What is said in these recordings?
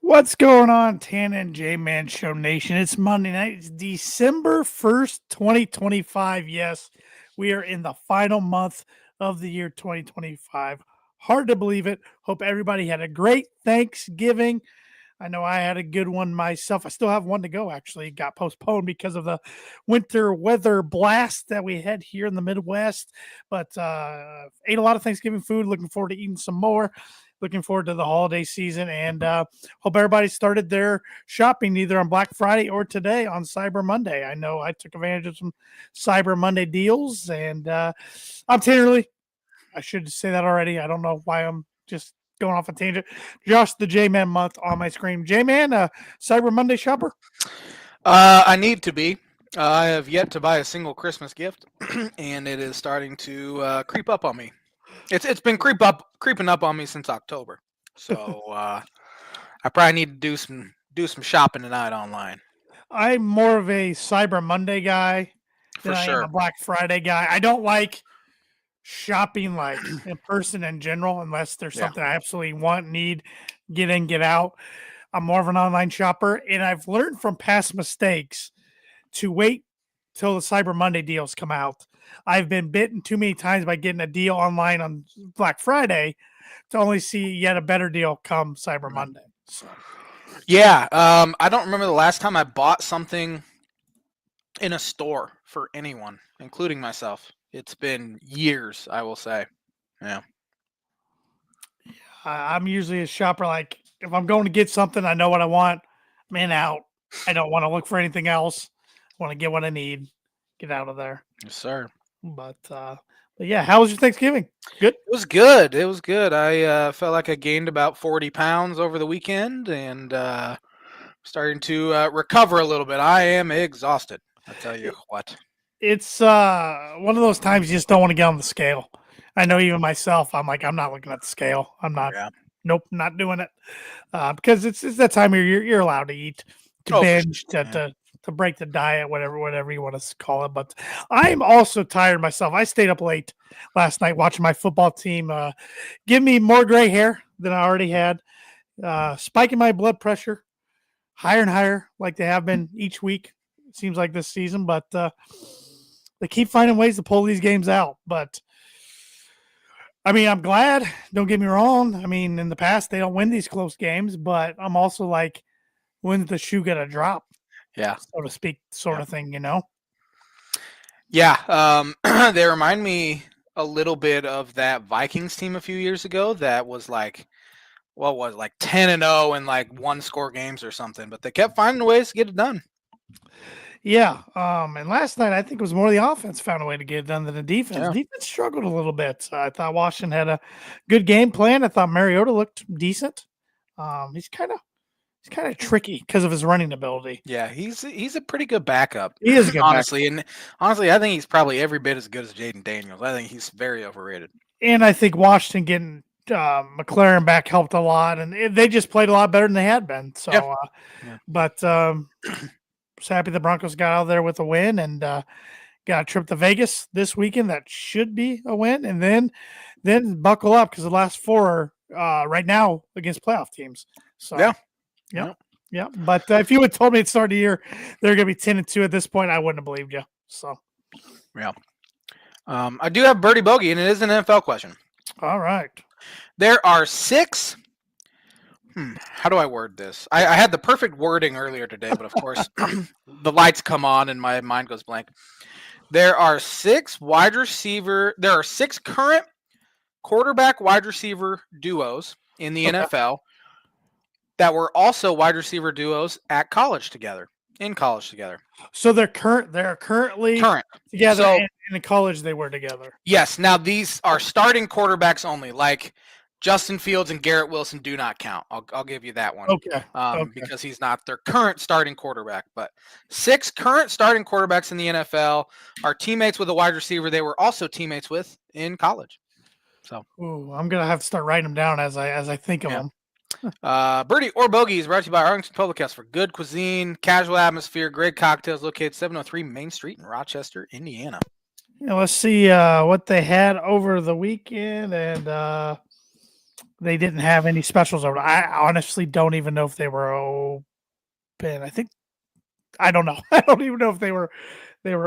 What's going on, Tana and J-Man Show Nation? It's Monday night. It's December 1st, 2025. Yes, we are in the final month of the year 2025. Hard to believe it. Hope everybody had a great Thanksgiving. I know I had a good one myself. I still have one to go, actually. It got postponed because of the winter weather blast that we had here in the Midwest. But ate a lot of Thanksgiving food. Looking forward to eating some more. Looking forward to the holiday season, and hope everybody started their shopping either on Black Friday or today on Cyber Monday. I know I took advantage of some Cyber Monday deals, and I'm Tanner. I should say that already. I don't know why I'm just going off a tangent. Just the J-Man month on my screen. J-Man, Cyber Monday shopper? I need to be. I have yet to buy a single Christmas gift, and it is starting to creep up on me. It's been creeping up on me since October. So I probably need to do some shopping tonight online I'm more of a Cyber Monday guy than for I am sure. a Black Friday guy. I don't like shopping like in person in general unless there's Yeah. something I absolutely want, need, get in, get out. I'm more of an online shopper, and I've learned from past mistakes to wait till the Cyber Monday deals come out. I've been bitten too many times by getting a deal online on Black Friday to only see yet a better deal come Cyber Yeah. Monday. So Yeah. I don't remember the last time I bought something in a store for anyone, including myself. It's been years, I will say. Yeah. I'm usually a shopper. Like if I'm going to get something, I know what I want. I'm in out. I don't want to look for anything else. I want to get what I need. Get out of there. Yes, sir. But yeah, how was your Thanksgiving? Good. It was good. It was good. I felt like I gained about 40 pounds over the weekend and starting to recover a little bit. I am exhausted. I tell you what. It's one of those times you just don't want to get on the scale. I know even myself, I'm like, I'm not looking at the scale. I'm not. Yeah. Nope, not doing it. Because it's that time of year you're allowed to eat, to Oh, for sure. binge, to, Yeah. to to break the diet, whatever you want to call it. But I'm also tired myself. I stayed up late last night watching my football team give me more gray hair than I already had, spiking my blood pressure higher and higher, like they have been each week. It seems like this season, but they keep finding ways to pull these games out. But I mean, I'm glad. Don't get me wrong. I mean, in the past they don't win these close games, but I'm also like, when's the shoe gonna drop, Yeah. so to speak, sort Yeah. of thing, you know? Yeah. They remind me a little bit of that Vikings team a few years ago that was like, what was it, like 10-0 in like one score games or something, but they kept finding ways to get it done. Yeah. And last night I think it was more the offense found a way to get it done than the defense. Yeah. Defense struggled a little bit. I thought Washington had a good game plan. I thought Mariota looked decent. He's kind of tricky because of his running ability. Yeah, he's a pretty good backup, He is a good backup. honestly. And honestly, I think he's probably every bit as good as Jaden Daniels. I think he's very overrated. And I think Washington getting McLaren back helped a lot, and they just played a lot better than they had been. So, Yeah. Yeah. but was happy the Broncos got out of there with a win and got a trip to Vegas this weekend. That should be a win, and then buckle up because the last four are right now against playoff teams. So, Yeah. yep. Yeah. But if you had told me at the start of the year they're going to be 10-2 at this point, I wouldn't have believed you. So, Yeah. I do have Birdie Bogey, and it is an NFL question. all right. There are six. How do I word this? I had the perfect wording earlier today, but of course, the lights come on and my mind goes blank. There are six current quarterback wide receiver duos in the Okay. NFL that were also wide receiver duos in college together. So they're currently Current. together, So, and in college they were together. yes, now these are starting quarterbacks only. Like Justin Fields and Garrett Wilson do not count. I'll give you that one. Okay. Okay. Because he's not their current starting quarterback. But six current starting quarterbacks in the NFL are teammates with a wide receiver they were also teammates with in college. So, Ooh, I'm gonna have to start writing them down as I think of Yeah. them. Birdie or Bogey is brought to you by Arlington Public House for good cuisine, casual atmosphere, great cocktails. Located 703 Main Street in Rochester, Indiana. Yeah, let's see what they had over the weekend, and They didn't have any specials over. I honestly don't even know if they were open. I don't know. I don't even know if they were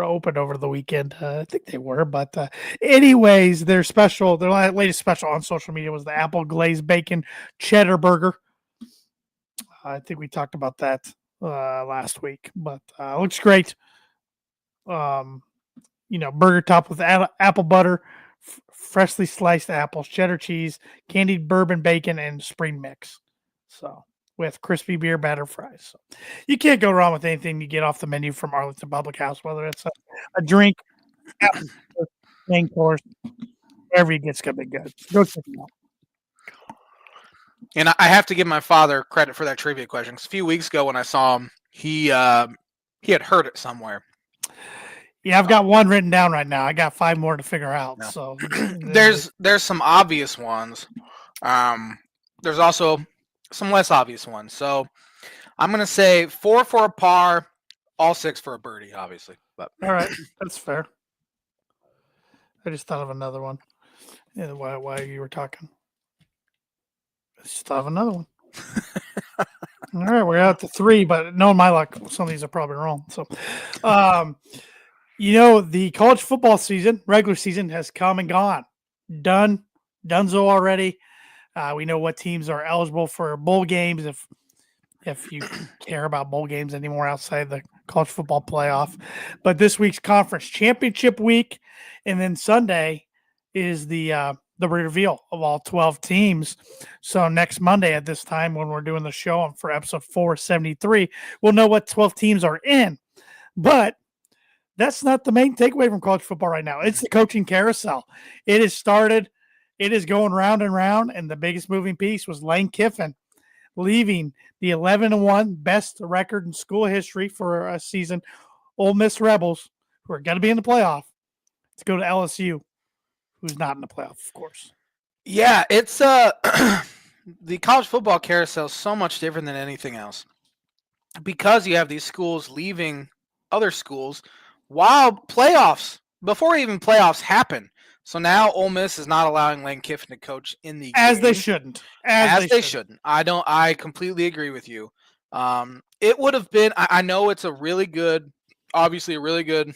open over the weekend. I think they were, but anyways, their latest special on social media was the apple glazed bacon cheddar burger. I think we talked about that last week, but looks great. Burger topped with apple butter, freshly sliced apples, cheddar cheese, candied bourbon bacon, and spring mix. So with crispy beer batter fries. So you can't go wrong with anything you get off the menu from Arlington Public House, whether it's a drink, main course, wherever you get's gonna be good. Go check it out. And I have to give my father credit for that trivia question. 'Cause a few weeks ago when I saw him, he had heard it somewhere. Yeah, I've got one written down right now. I got 5 more to figure out. Yeah. So there's some obvious ones. There's also some less obvious ones. So I'm gonna say 4 for a par, all 6 for a birdie, obviously. But all right, that's fair. I just thought of another one. Yeah, while you were talking. I just thought of another one. All right, we're out to 3, but knowing my luck, some of these are probably wrong. So, the college football season, regular season, has come and gone. Donezo already. We know what teams are eligible for bowl games if you care about bowl games anymore outside the college football playoff. But this week's conference championship week, and then Sunday is the reveal of all 12 teams. So next Monday at this time, when we're doing the show for episode 473, we'll know what 12 teams are in. But that's not the main takeaway from college football right now. It's the coaching carousel. It has started. It is going round and round, and the biggest moving piece was Lane Kiffin leaving the 11-1 best record in school history for a season. Ole Miss Rebels, who are going to be in the playoff, to go to LSU, who's not in the playoff, of course. Yeah, it's the college football carousel is so much different than anything else because you have these schools leaving other schools while before even playoffs happen. So now Ole Miss is not allowing Lane Kiffin to coach in the As game. they shouldn't. As they shouldn't. I completely agree with you. It would have been. I know it's obviously a really good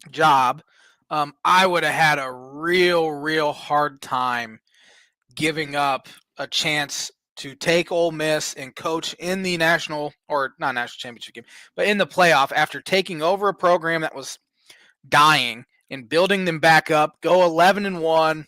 job. I would have had a real hard time giving up a chance to take Ole Miss and coach in the not national championship game, but in the playoff after taking over a program that was dying and building them back up, go 11-1.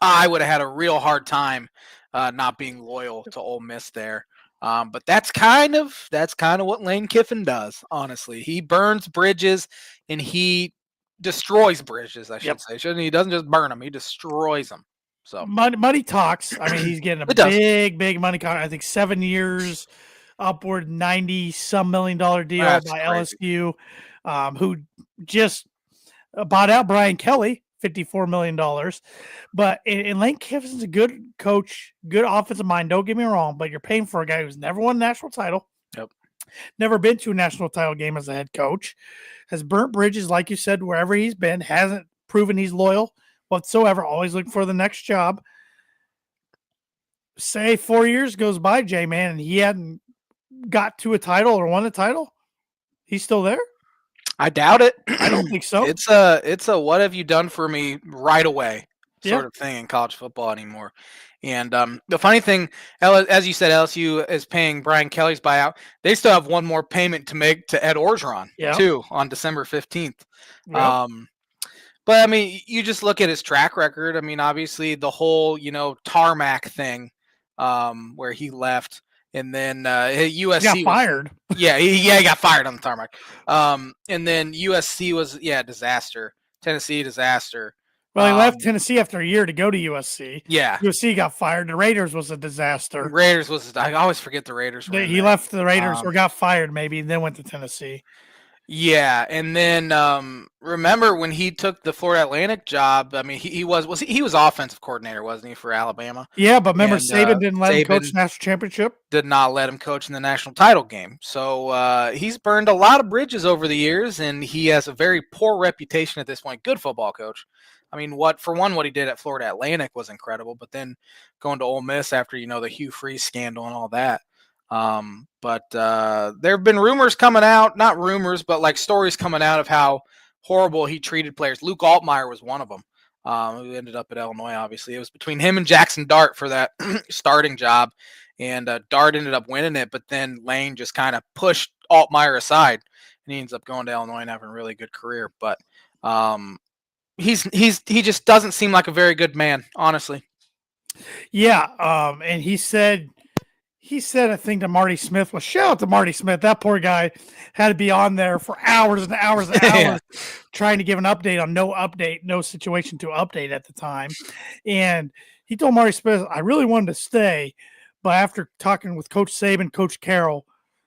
I would have had a real hard time not being loyal to Ole Miss there. But that's kind of what Lane Kiffin does. Honestly, he burns bridges and he destroys bridges. I should say. He doesn't just burn them; he destroys them. So money talks. I mean, he's getting a big money contract. I think 7 years, upward $90-some million deal by crazy. LSU, who just bought out Brian Kelly, $54 million. But and Lane Kiffin's a good coach, good offensive mind. Don't get me wrong, but you're paying for a guy who's never won a national title. Yep. Never been to a national title game as a head coach. Has burnt bridges, like you said, wherever he's been. Hasn't proven he's loyal whatsoever. Always looking for the next job. Say 4 years goes by, J-Man, and he hadn't got to a title or won a title. He's still there? I doubt it. I don't think so. It's a what have you done for me right away sort of thing in college football anymore. And the funny thing, as you said, LSU is paying Brian Kelly's buyout. They still have one more payment to make to Ed Orgeron too on December 15th. Yep. But I mean, you just look at his track record. I mean, obviously the whole tarmac thing where he left. And then USC got fired. He got fired on the tarmac. And then USC was disaster. Tennessee disaster. Well, he left Tennessee after a year to go to USC. Yeah, USC got fired. The Raiders was a disaster. I always forget the Raiders. He left the Raiders or got fired maybe, and then went to Tennessee. Yeah, and then remember when he took the Florida Atlantic job? I mean, he was offensive coordinator, wasn't he, for Alabama? Yeah, but remember Saban didn't let him coach national championship. Did not let him coach in the national title game. So he's burned a lot of bridges over the years, and he has a very poor reputation at this point. Good football coach, I mean, what he did at Florida Atlantic was incredible, but then going to Ole Miss after the Hugh Freeze scandal and all that. But there have been rumors coming out, not rumors, but like stories coming out of how horrible he treated players. Luke Altmaier was one of them, who ended up at Illinois. Obviously, it was between him and Jackson Dart for that starting job, and Dart ended up winning it. But then Lane just kind of pushed Altmaier aside, and he ends up going to Illinois and having a really good career. But he just doesn't seem like a very good man, honestly. Yeah, and he said a thing to Marty Smith. Well, shout out to Marty Smith. That poor guy had to be on there for hours and hours and hours trying to give an update on no situation to update at the time. And he told Marty Smith, I really wanted to stay, but after talking with Coach Saban, Coach Carroll,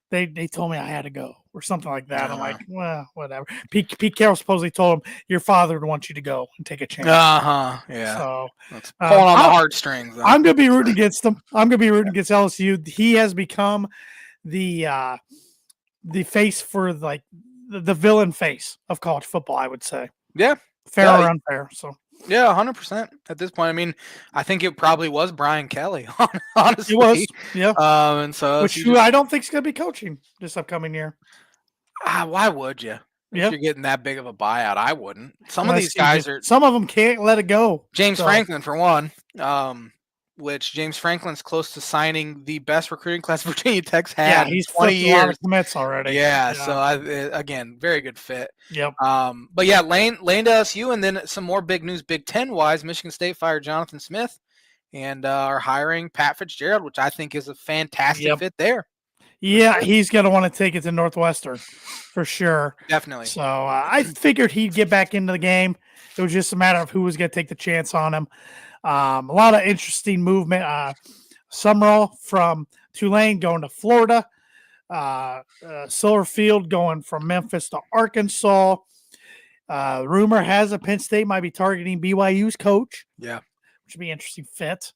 they told me I had to go or something like that. I'm like, well, whatever. Pete Carroll supposedly told him, your father would want you to go and take a chance. Yeah. So that's pulling on the heartstrings. Though. I'm going to be rooting against them. I'm going to be rooting against LSU. He has become the face for like the villain face of college football, I would say. Yeah. Fair or unfair. So. Yeah, 100% at this point. I mean, I think it probably was Brian Kelly, honestly. It was, yeah. And so I don't think is going to be coaching this upcoming year. Why would you? If you're getting that big of a buyout, I wouldn't. Some of these guys are. Some of them can't let it go. James Franklin, for one, which James Franklin's close to signing the best recruiting class Virginia Tech's had. Yeah, he's 20 years. A lot of commits already. Yeah. So again, very good fit. Yep. But yeah, Lane to LSU, and then some more big news, Big Ten wise. Michigan State fired Jonathan Smith, and are hiring Pat Fitzgerald, which I think is a fantastic fit there. Yeah, he's going to want to take it to Northwestern for sure. Definitely. So I figured he'd get back into the game. It was just a matter of who was going to take the chance on him. A lot of interesting movement. Summerall from Tulane going to Florida. Silverfield going from Memphis to Arkansas. Rumor has it Penn State might be targeting BYU's coach. Yeah. Which would be an interesting fit.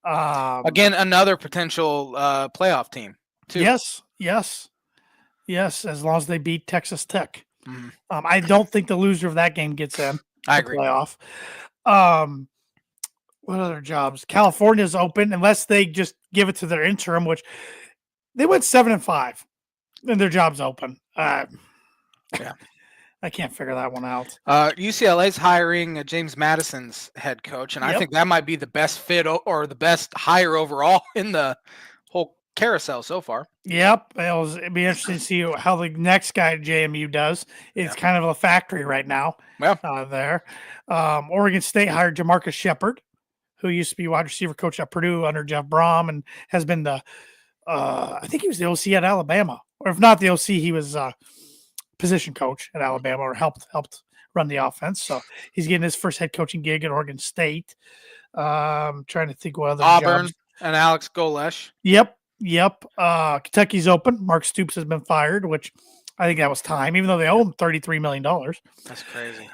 Again, another potential playoff team. Too. Yes. As long as they beat Texas Tech, I don't think the loser of that game gets in. I agree. Playoff. What other jobs? California's open unless they just give it to their interim, which they went 7-5, and their job's open. Yeah, I can't figure that one out. UCLA's hiring James Madison's head coach, and I think that might be the best fit or the best hire overall in the whole carousel so far. Yep. It'd be interesting to see how the next guy at JMU does. It's kind of a factory right now. There. Oregon State hired Jamarcus Shepard, who used to be wide receiver coach at Purdue under Jeff Brom and has been the I think he was the OC at Alabama. Or if not the OC, he was position coach at Alabama or helped run the offense. So he's getting his first head coaching gig at Oregon State. Trying to think what other Auburn jobs. And Alex Golesh. Yep. Kentucky's open. Mark Stoops has been fired, which I think that was time, even though they owe him $33 million. That's crazy.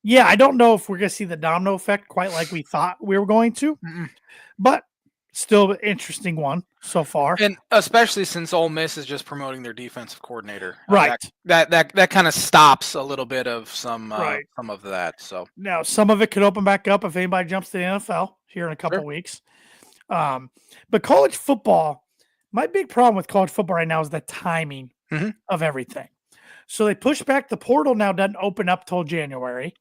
Yeah, I don't know if we're going to see the domino effect quite like we thought we were going to, but still an interesting one so far. And especially since Ole Miss is just promoting their defensive coordinator. Right. That kind of stops a little bit of some of that. So now some of it could open back up if anybody jumps to the NFL here in a couple of weeks. But college football, my big problem with college football right now is the timing of everything. So they pushed back the portal now doesn't open up till January,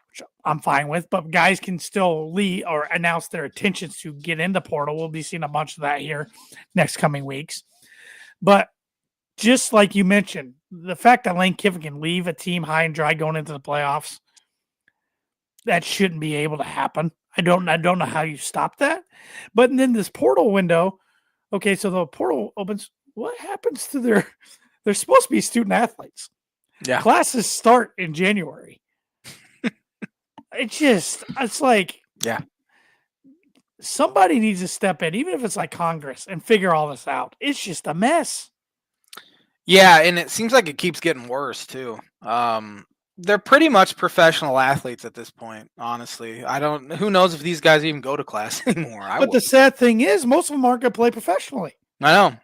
which I'm fine with, but guys can still leave or announce their intentions to get in the portal. We'll be seeing a bunch of that here next coming weeks. But just like you mentioned, the fact that Lane Kiffin can leave a team high and dry going into the playoffs, that shouldn't be able to happen. I don't know how you stop that. But then this portal window, okay, so the portal opens. What happens to they're supposed to be student athletes. Yeah. Classes start in January. It's like somebody needs to step in, even if it's like Congress, and figure all this out. It's just a mess. Yeah, and it seems like it keeps getting worse too. They're pretty much professional athletes at this point, honestly. Who knows if these guys even go to class anymore. But the sad thing is most of them aren't going to play professionally. I know.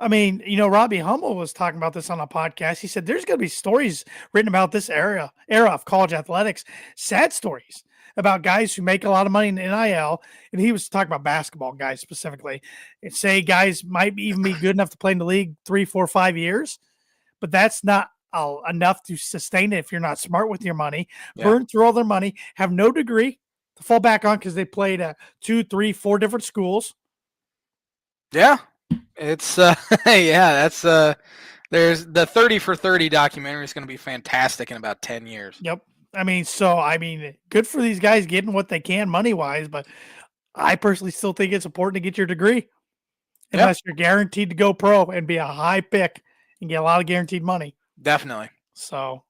I mean, Robbie Hummel was talking about this on a podcast. He said there's going to be stories written about this era of college athletics, sad stories about guys who make a lot of money in NIL. And he was talking about basketball guys specifically. And say guys might even be good enough to play in the league 3, 4, 5 years, but that's not enough to sustain it if you're not smart with your money. Yeah. Burn through all their money, have no degree to fall back on because they played at 2, 3, 4 different schools. Yeah. It's that's there's the 30 for 30 documentary is going to be fantastic in about 10 years. Yep. Good for these guys getting what they can money wise, but I personally still think it's important to get your degree unless you're guaranteed to go pro and be a high pick and get a lot of guaranteed money. Definitely. So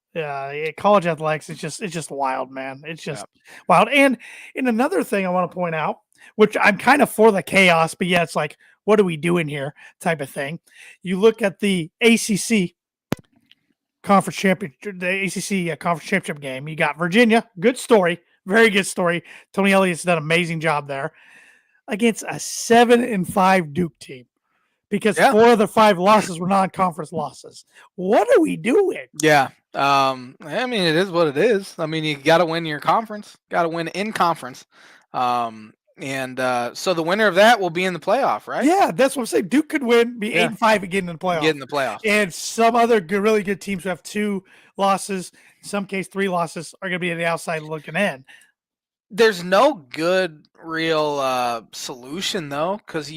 college athletics it's just wild, man. It's just wild. And in another thing I want to point out, which I'm kind of for the chaos, but yeah, it's like, what are we doing here type of thing. You look at the ACC conference championship, the ACC conference championship game. You got Virginia, good story, very good story. Tony Elliott's done an amazing job there against a 7-5 Duke team because 4 of the 5 losses were non-conference losses. What are we doing? Yeah. It is what it is. I mean, you got to win your conference, got to win in conference. So the winner of that will be in the playoff, right? Yeah, that's what I'm saying. Duke could win, be 8-5 and get in the playoff. Get in the playoff. And some other really good teams who have 2 losses, in some case 3 losses, are going to be on the outside looking in. There's no good real solution though, because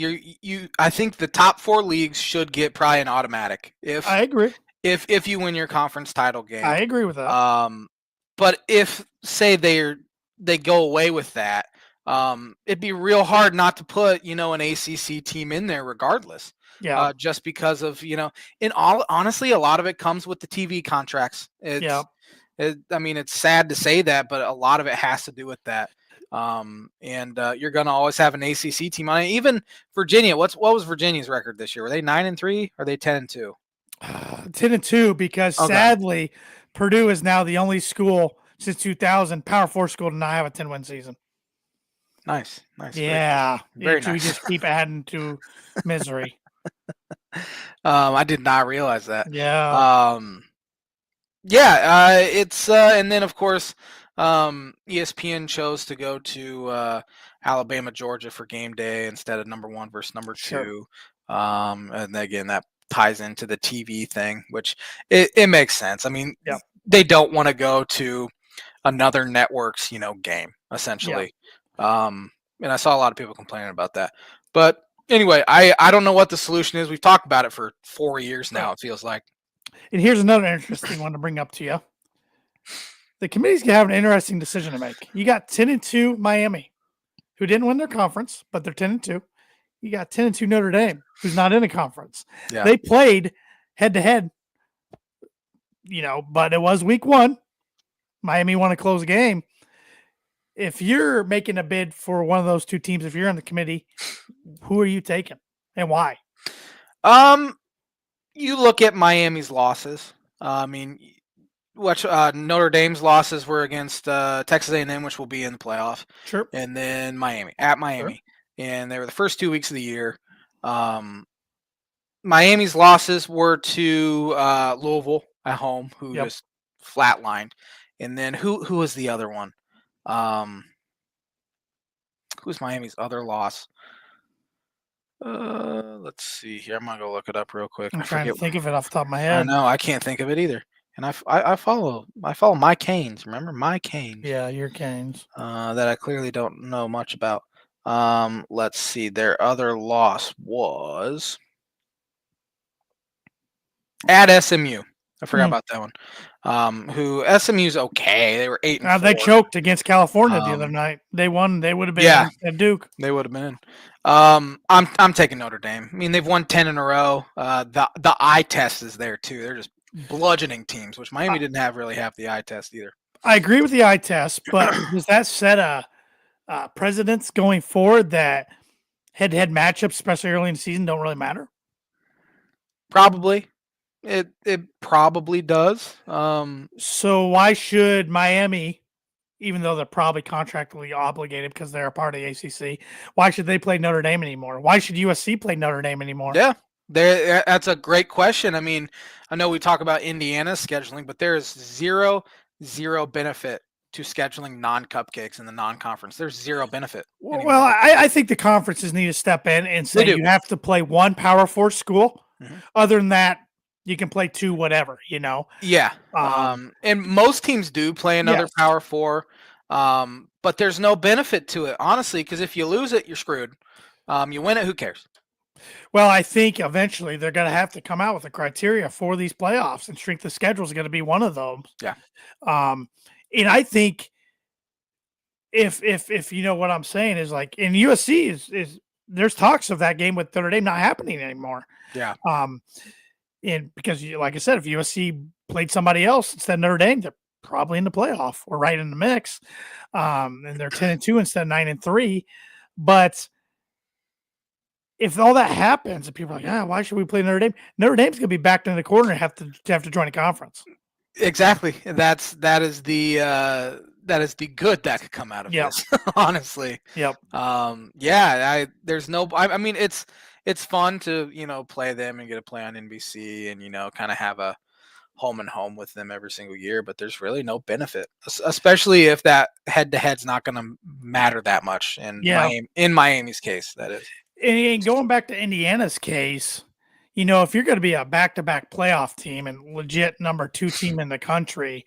I think the top 4 leagues should get probably an automatic. I agree. If you win your conference title game, I agree with that. But if say they go away with that, it'd be real hard not to put an ACC team in there regardless. Yeah. Just because of honestly, a lot of it comes with the TV contracts. It's sad to say that, but a lot of it has to do with that. You're going to always have an ACC team on it. Even Virginia. What was Virginia's record this year? Were they 9-3? Or are they 10-2? 10-2 because sadly, Purdue is now the only school since 2000 Power 4 school to not have a 10-win season. Nice. Yeah, very nice. We just keep adding to misery. I did not realize that. Yeah. It's and then of course ESPN chose to go to Alabama, Georgia for game day instead of number 1 versus number 2. Sure. And again, that ties into the TV thing, which it makes sense. I mean, yeah. They don't want to go to another network's, game essentially. Yeah. And I saw a lot of people complaining about that, but anyway, I don't know what the solution is. We've talked about it for 4 years now. It feels like. And here's another interesting one to bring up to you. The committee's gonna have an interesting decision to make. You got 10-2 Miami, who didn't win their conference, but they're 10-2. You got 10-2 Notre Dame, who's not in a conference. Yeah. They played head to head, but it was week 1. Miami won a close game. If you're making a bid for one of those 2 teams, if you're on the committee, who are you taking and why? You look at Miami's losses. Notre Dame's losses were against Texas A&M, which will be in the playoff. Sure. And then Miami, sure. And they were the first 2 weeks of the year. Miami's losses were to Louisville at home, who just flatlined. And then who was the other one? Who's Miami's other loss? Let's see here. I'm gonna go look it up real quick. I'm trying to think of it off the top of my head. I know I can't think of it either. And I follow my Canes. Remember my Canes? Yeah, your Canes. That I clearly don't know much about. Let's see. Their other loss was at SMU. I forgot about that one. Who SMU's okay. They were 8-4. They choked against California the other night. They won. They would have been at Duke. They would have been. I'm taking Notre Dame. I mean, they've won 10 in a row. The eye test is there too. They're just bludgeoning teams, which Miami didn't have really half the eye test either. I agree with the eye test, but does that set a precedence going forward that head-to-head matchups, especially early in the season, don't really matter? Probably. It probably does. So why should Miami, even though they're probably contractually obligated because they're a part of the ACC, why should they play Notre Dame anymore? Why should USC play Notre Dame anymore? Yeah. That's a great question. I mean, I know we talk about Indiana's scheduling, but there is zero benefit to scheduling non-cupcakes in the non-conference. There's zero benefit Well, anymore. I think the conferences need to step in and They say do. you have to play one Power Four school. Mhm. Other than that, you can play two, whatever, you know. Yeah. Um, And most teams do play another yes. Power Four, but there's no benefit to it, honestly, because if you lose it, you're screwed. You win it, who cares? Well, I think eventually they're going to have to come out with a criteria for these playoffs, and strength of schedule is going to be one of those. Yeah. Um, and I think if you know what I'm saying is like in USC is there's talks of that game with Notre Dame not happening anymore. Yeah. Um, and because like I said, if USC played somebody else instead of Notre Dame, they're probably in the playoff or right in the mix. And they're 10-2 instead of 9-3. But if all that happens and people are like, why should we play Notre Dame? Notre Dame's gonna be backed in the corner and have to join a conference. Exactly. That is the good that could come out of Yep. this. Honestly. Yep. Yeah. There's no. I mean, it's fun to play them and get to play on NBC and kind of have a home and home with them every single year. But there's really no benefit, especially if that head to head's not going to matter that much. And Yeah. in Miami's case, that is. And going back to Indiana's case, if you're going to be a back-to-back playoff team and legit number 2 team in the country,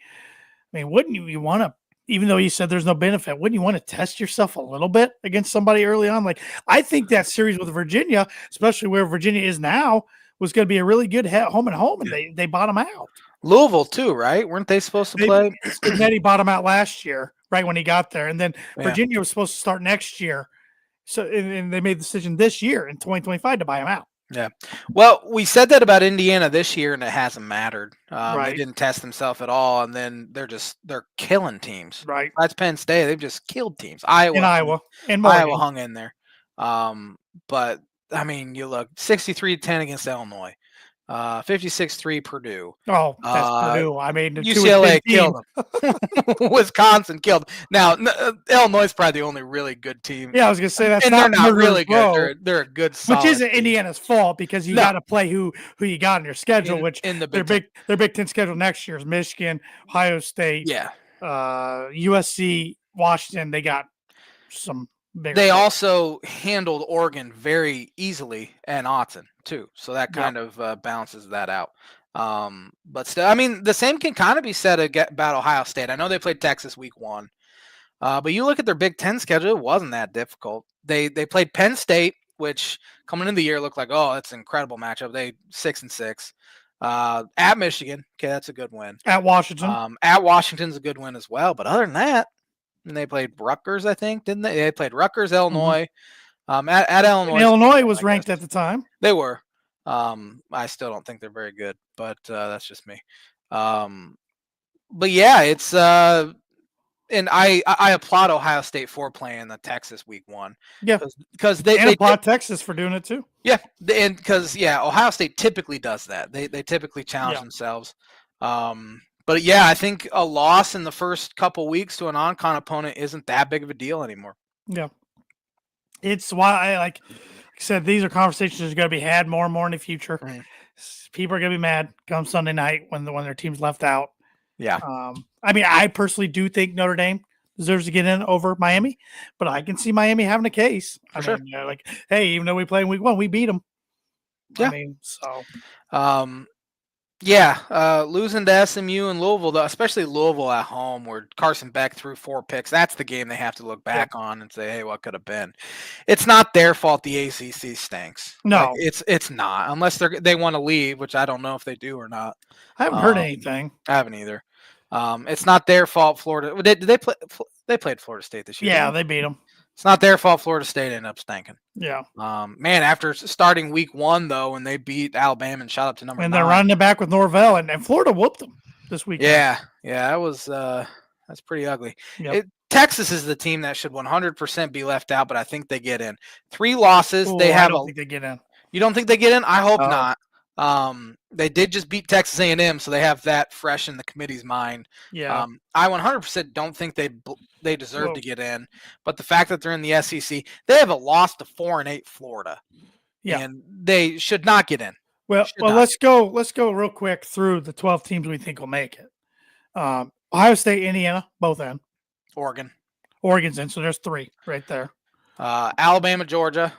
I mean, wouldn't you want to, even though you said there's no benefit, wouldn't you want to test yourself a little bit against somebody early on? Like, I think that series with Virginia, especially where Virginia is now, was going to be a really good home and home, and they bottom out. Louisville too, right? Weren't they supposed to play? Cincinnati bottom out last year, right when he got there, and then Yeah. Virginia was supposed to start next year. So, and they made the decision this year in 2025 to buy him out. Yeah. Well, we said that about Indiana this year, and it hasn't mattered. They Right. didn't test themselves at all, and then they're killing teams. Right. That's Penn State. They've just killed teams. In Iowa and Morgan. Iowa hung in there. But I mean, you look 63-10 against Illinois, 56-3 Purdue. Oh, that's Purdue. I mean, UCLA killed them. Wisconsin killed them. Now, Illinois is probably the only really good team. Yeah, I was gonna say that's and not they're not really good. They're a good, solid which isn't team. Indiana's fault because you got to play who you got in your schedule. Which in the their Big Ten schedule next year is Michigan, Ohio State, yeah, USC, Washington. They got some. They also handled Oregon very easily and Autzen too, so that kind of balances that out. But still, I mean, the same can kind of be said about Ohio State. I know they played Texas week 1, but you look at their Big Ten schedule; it wasn't that difficult. They played Penn State, which coming into the year looked like, oh, that's an incredible matchup. They 6-6. At Michigan, okay, that's a good win. At Washington, at Washington's a good win as well. But other than that. And they played Rutgers, I think, didn't they? They played Rutgers, Illinois. At Illinois. and Illinois was ranked at the time. They were. I still don't think they're very good, but that's just me. But yeah, it's and I applaud Ohio State for playing the Texas week 1. Yeah, because they applaud Texas for doing it too. Yeah, and because Ohio State typically does that. They typically challenge themselves. But yeah, I think a loss in the first couple weeks to a non-con opponent isn't that big of a deal anymore. Yeah. It's why like I said, these are conversations that are going to be had more and more in the future. Mm-hmm. People are going to be mad come Sunday night when their team's left out. Yeah. I mean, I personally do think Notre Dame deserves to get in over Miami, but I can see Miami having a case. For mean, like, hey, even though we played in week 1, we beat them. Yeah. I mean, so. Yeah, losing to SMU and Louisville, though, especially Louisville at home, where Carson Beck threw 4 picks. That's the game they have to look back on and say, "Hey, what could have been?" It's not their fault. The ACC stinks. No, it's not, unless they want to leave, which I don't know if they do or not. I haven't heard anything. I haven't either. It's not their fault. Florida did they play? They played Florida State this year. Yeah, they beat them. It's not their fault. Florida State ended up stinking. Yeah. Man, after starting week 1 though, when they beat Alabama and shot up to number 9, and they're running it back with Norvell, and Florida whooped them this week. Yeah, that was that's pretty ugly. Yep. Texas is the team that should 100% be left out, but I think they get in. 3 losses. Ooh, they have. I don't think they get in. You don't think they get in? I hope not. They did just beat Texas A&M, so they have that fresh in the committee's mind. Yeah. I 100% don't think they deserve to get in, but the fact that they're in the SEC, they have a loss to 4-8 Florida. Yeah. and they should not get in. Well, Should not. let's go real quick through the 12 teams we think will make it. Ohio State, Indiana, both in. Oregon, Oregon's in, so there's 3 right there. Alabama, Georgia.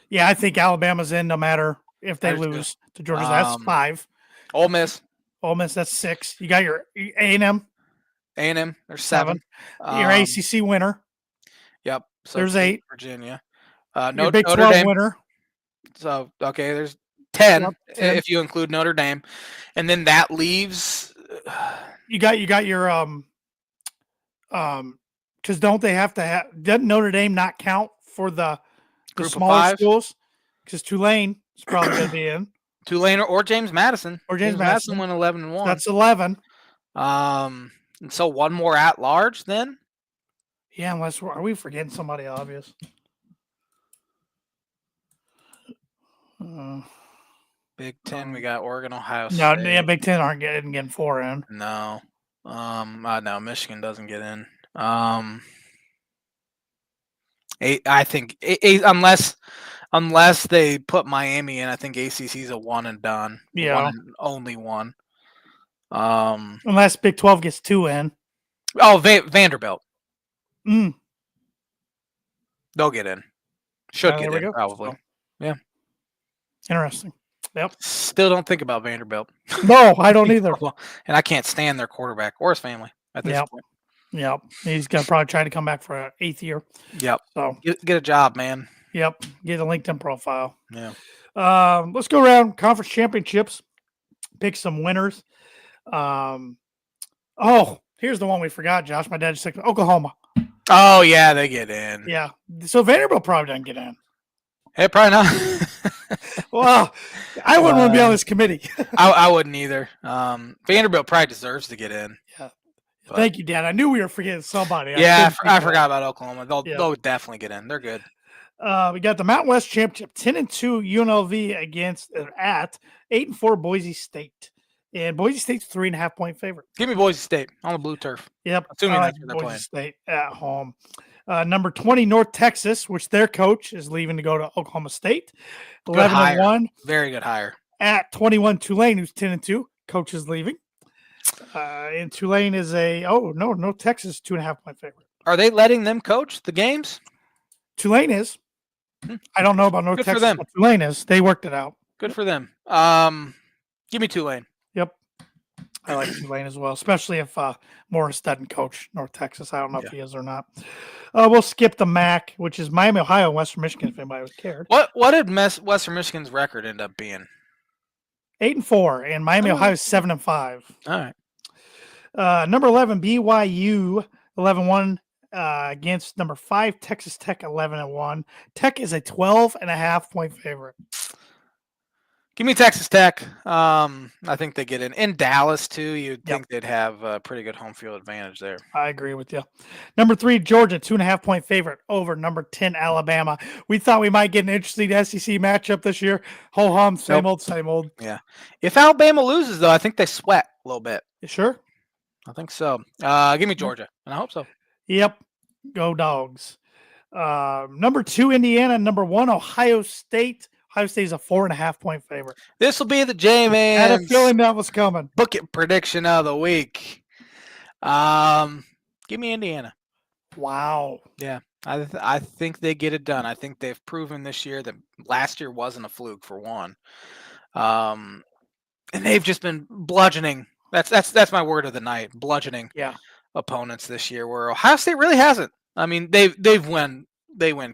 Yeah, I think Alabama's in no matter if they I do too. lose to Georgia. That's 5. Ole Miss, Ole Miss, that's 6. You got your A&M, A&M. There's 7. Your ACC winner. Yep. So There's 8. Virginia. Your Big Notre 12 Dame. winner. So okay, there's 10, Yep, 10. if you include Notre Dame, and then that leaves. You got your because don't they have to have? Doesn't Notre Dame not count for the Group of smaller 5? schools? Because Tulane is probably going to be in. Tulane or James Madison. Or James Madison. went 11-1. That's 11. And so one more at large then. Yeah, unless are we forgetting somebody obvious? Big 10, we got Oregon, Ohio No, State. yeah, Big 10 aren't getting 4 in. No. No, Michigan doesn't get in. I think unless they put Miami in, I think ACC's a one and done. Yeah. One and only one. Unless Big 12 gets 2 in. Oh, Vanderbilt. Mm. They'll get in. Should There get we in, go. probably. So, Yeah. Interesting. Yep. Still don't think about Vanderbilt. No, I don't either. And I can't stand their quarterback or his family at this point. Yep. He's going to probably try to come back for an 8th year. Yep. So get a job, man. Yep. Get a LinkedIn profile. Yeah. Let's go around conference championships. Pick some winners. Here's the one we forgot, Josh. My dad just said Oklahoma. Oh, yeah, they get in. Yeah. So Vanderbilt probably doesn't get in. Hey, probably not. Well, I wouldn't want to be on this committee. I wouldn't either. Vanderbilt probably deserves to get in. Yeah. But, thank you, Dad. I knew we were forgetting somebody. I forgot about Oklahoma. They'll definitely get in. They're good. We got the Mountain West Championship, 10-2 UNLV against at 8-4 Boise State. And Boise State's 3.5 point favorite. Give me Boise State on the blue turf. Yep. Assuming that's where they're Boise playing. State at home. Number 20, North Texas, which their coach is leaving to go to Oklahoma State. 11-1. Very good hire. At 21, Tulane, who's 10-2. Coach is leaving. And Tulane is North Texas 2.5 point favorite. Are they letting them coach the games? Tulane is. I don't know about North Texas, but Tulane is. They worked it out. Good for them. Give me Tulane. Yep. I like Tulane as well, especially if Morris doesn't coach North Texas. I don't know if he is or not. We'll skip the MAC, which is Miami, Ohio, and Western Michigan, if anybody was cared. What did Western Michigan's record end up being? 8-4, and Miami, Ohio is 7-5. All right. Number 11, BYU, 11-1 against number 5, Texas Tech, 11-1. Tech is a 12.5 point favorite. Give me Texas Tech. I think they get in Dallas too. You'd think they'd have a pretty good home field advantage there. I agree with you. Number 3, Georgia, 2.5 point favorite over number 10, Alabama. We thought we might get an interesting SEC matchup this year. Ho hum, same old. Yeah. If Alabama loses, though, I think they sweat a little bit. You sure? I think so. Give me Georgia, and I hope so. Yep. Go Dogs. Number 2, Indiana. Number 1, Ohio State. Ohio State is a 4.5 point favorite. This will be the J-Man. I had a feeling that was coming. Book it prediction of the week. Give me Indiana. Wow. Yeah, I think they get it done. I think they've proven this year that last year wasn't a fluke for one. And they've just been bludgeoning. That's my word of the night. Bludgeoning. Yeah. Opponents this year, where Ohio State really hasn't. I mean, they win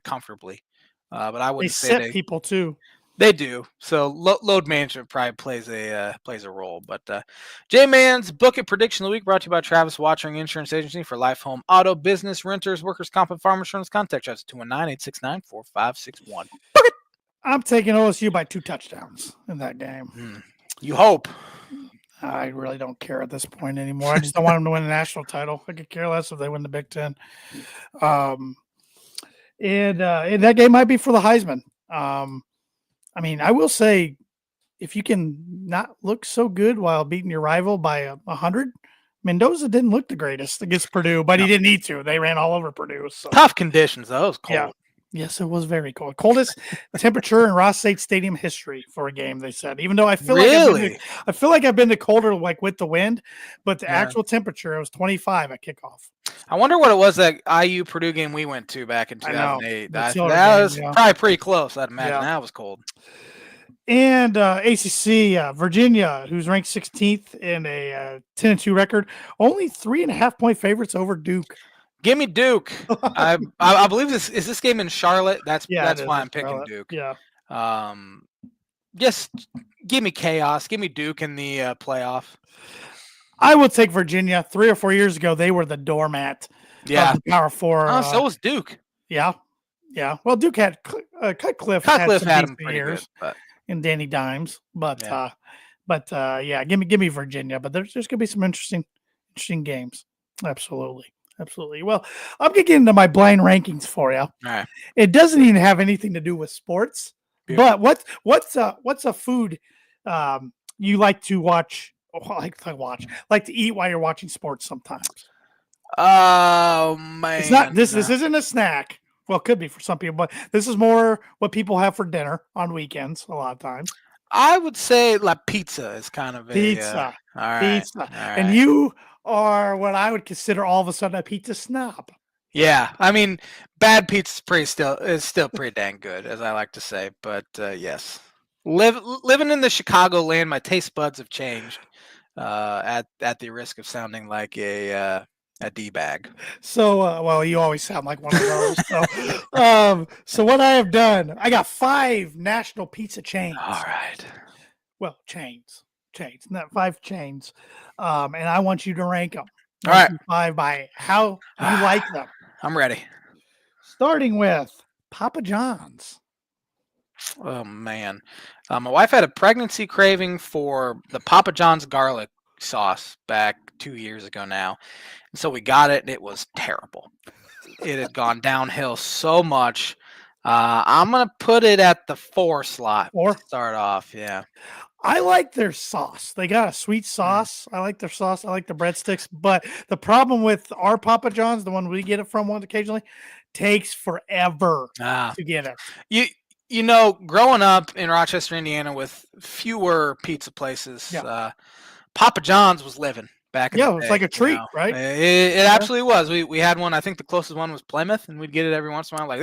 comfortably. But I wouldn't say they people too. They do. So load management probably plays a role. But J-Man's Book It Prediction of the Week brought to you by Travis Watching Insurance Agency for life, home, auto, business, renters, workers' comp, and farm insurance. Contact us at 219-869-4561. Book it. I'm taking OSU by 2 touchdowns in that game. You hope. I really don't care at this point anymore. I just don't want them to win the national title. I could care less if they win the Big Ten. And that game might be for the Heisman. I mean, I will say, if you can not look so good while beating your rival by 100, Mendoza didn't look the greatest against Purdue, but he didn't need to. They ran all over Purdue. So. Tough conditions, though. It was cold. Yeah. Yes, it was very cold. Coldest temperature in Ross State Stadium history for a game. They said, even though Really? I feel like I've been to colder, like with the wind, but the Yeah. actual temperature it was 25 at kickoff. I wonder what it was that IU Purdue game we went to back in I know 2008. the That chiller game. was Yeah, probably pretty close. I'd imagine yeah. that was cold. And ACC Virginia, who's ranked 16th in a 10-2 record, only 3.5-point favorites over Duke. Give me Duke. I believe this game in Charlotte. That's Yeah, it is why in I'm picking Charlotte. Duke. Yeah. Just give me chaos. Give me Duke in the playoff. I will take Virginia. 3 or 4 years ago, they were the doormat Yeah. of the Power Four. Oh, so was Duke. Yeah. Yeah. Well, Duke had Cutcliffe Cutcliffe some had him decent pretty years good, but and Danny Dimes, but Yeah. yeah, give me Virginia. But there's gonna be some interesting games. Absolutely. Absolutely. Well, I'm gonna get into my blind rankings for you. all right. It doesn't even have anything to do with sports. Yeah. But what's a food you like to watch? Like to eat while you're watching sports sometimes. Oh man, It's not this isn't a snack. Well, it could be for some people, but this is more what people have for dinner on weekends a lot of times. I would say like pizza is kind of a Pizza. all right, Pizza. all And right. you are what I would consider all of a sudden a pizza snob. Yeah, I mean, bad pizza is still pretty dang good, as I like to say. But yes, living in the Chicago land, my taste buds have changed. At the risk of sounding like a D bag. So, well, you always sound like one of those. So what I have done, I got 5 national pizza chains. All right. Well, chains, not 5 chains. And I want you to rank them. All right. 5 by how you like them. I'm ready. Starting with Papa John's. Oh man, my wife had a pregnancy craving for the Papa John's garlic sauce back 2 years ago now, and so we got it, and it was terrible. It had gone downhill so much. I'm gonna put it at the 4 slot. 4? To start off. Yeah. I like their sauce. They got a sweet sauce. I like their sauce. I like the breadsticks. But the problem with our Papa John's, the one we get it from occasionally, takes forever to get it. You know, growing up in Rochester, Indiana, with fewer pizza places, Papa John's was living back in the day. Yeah, it was like a treat, right? It absolutely was. We had one. I think the closest one was Plymouth, and we'd get it every once in a while. Like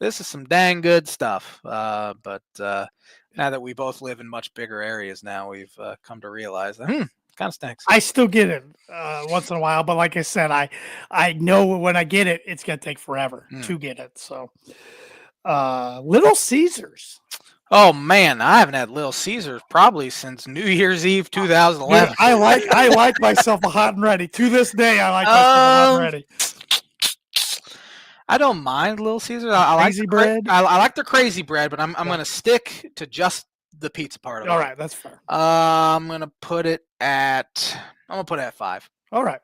this is some dang good stuff. But now that we both live in much bigger areas, now we've come to realize that kind of stinks. I still get it once in a while, but like I said, I know when I get it, it's gonna take forever to get it. So, Little Caesars. Oh man, I haven't had Little Caesars probably since New Year's Eve 2011. Dude, I like myself a hot and ready. To this day, I like myself a hot and ready. I don't mind Little Caesars. I like Crazy bread. I like their crazy bread, but I'm gonna stick to just the pizza part of it. All right, that's fair. I'm gonna put it at 5. All right.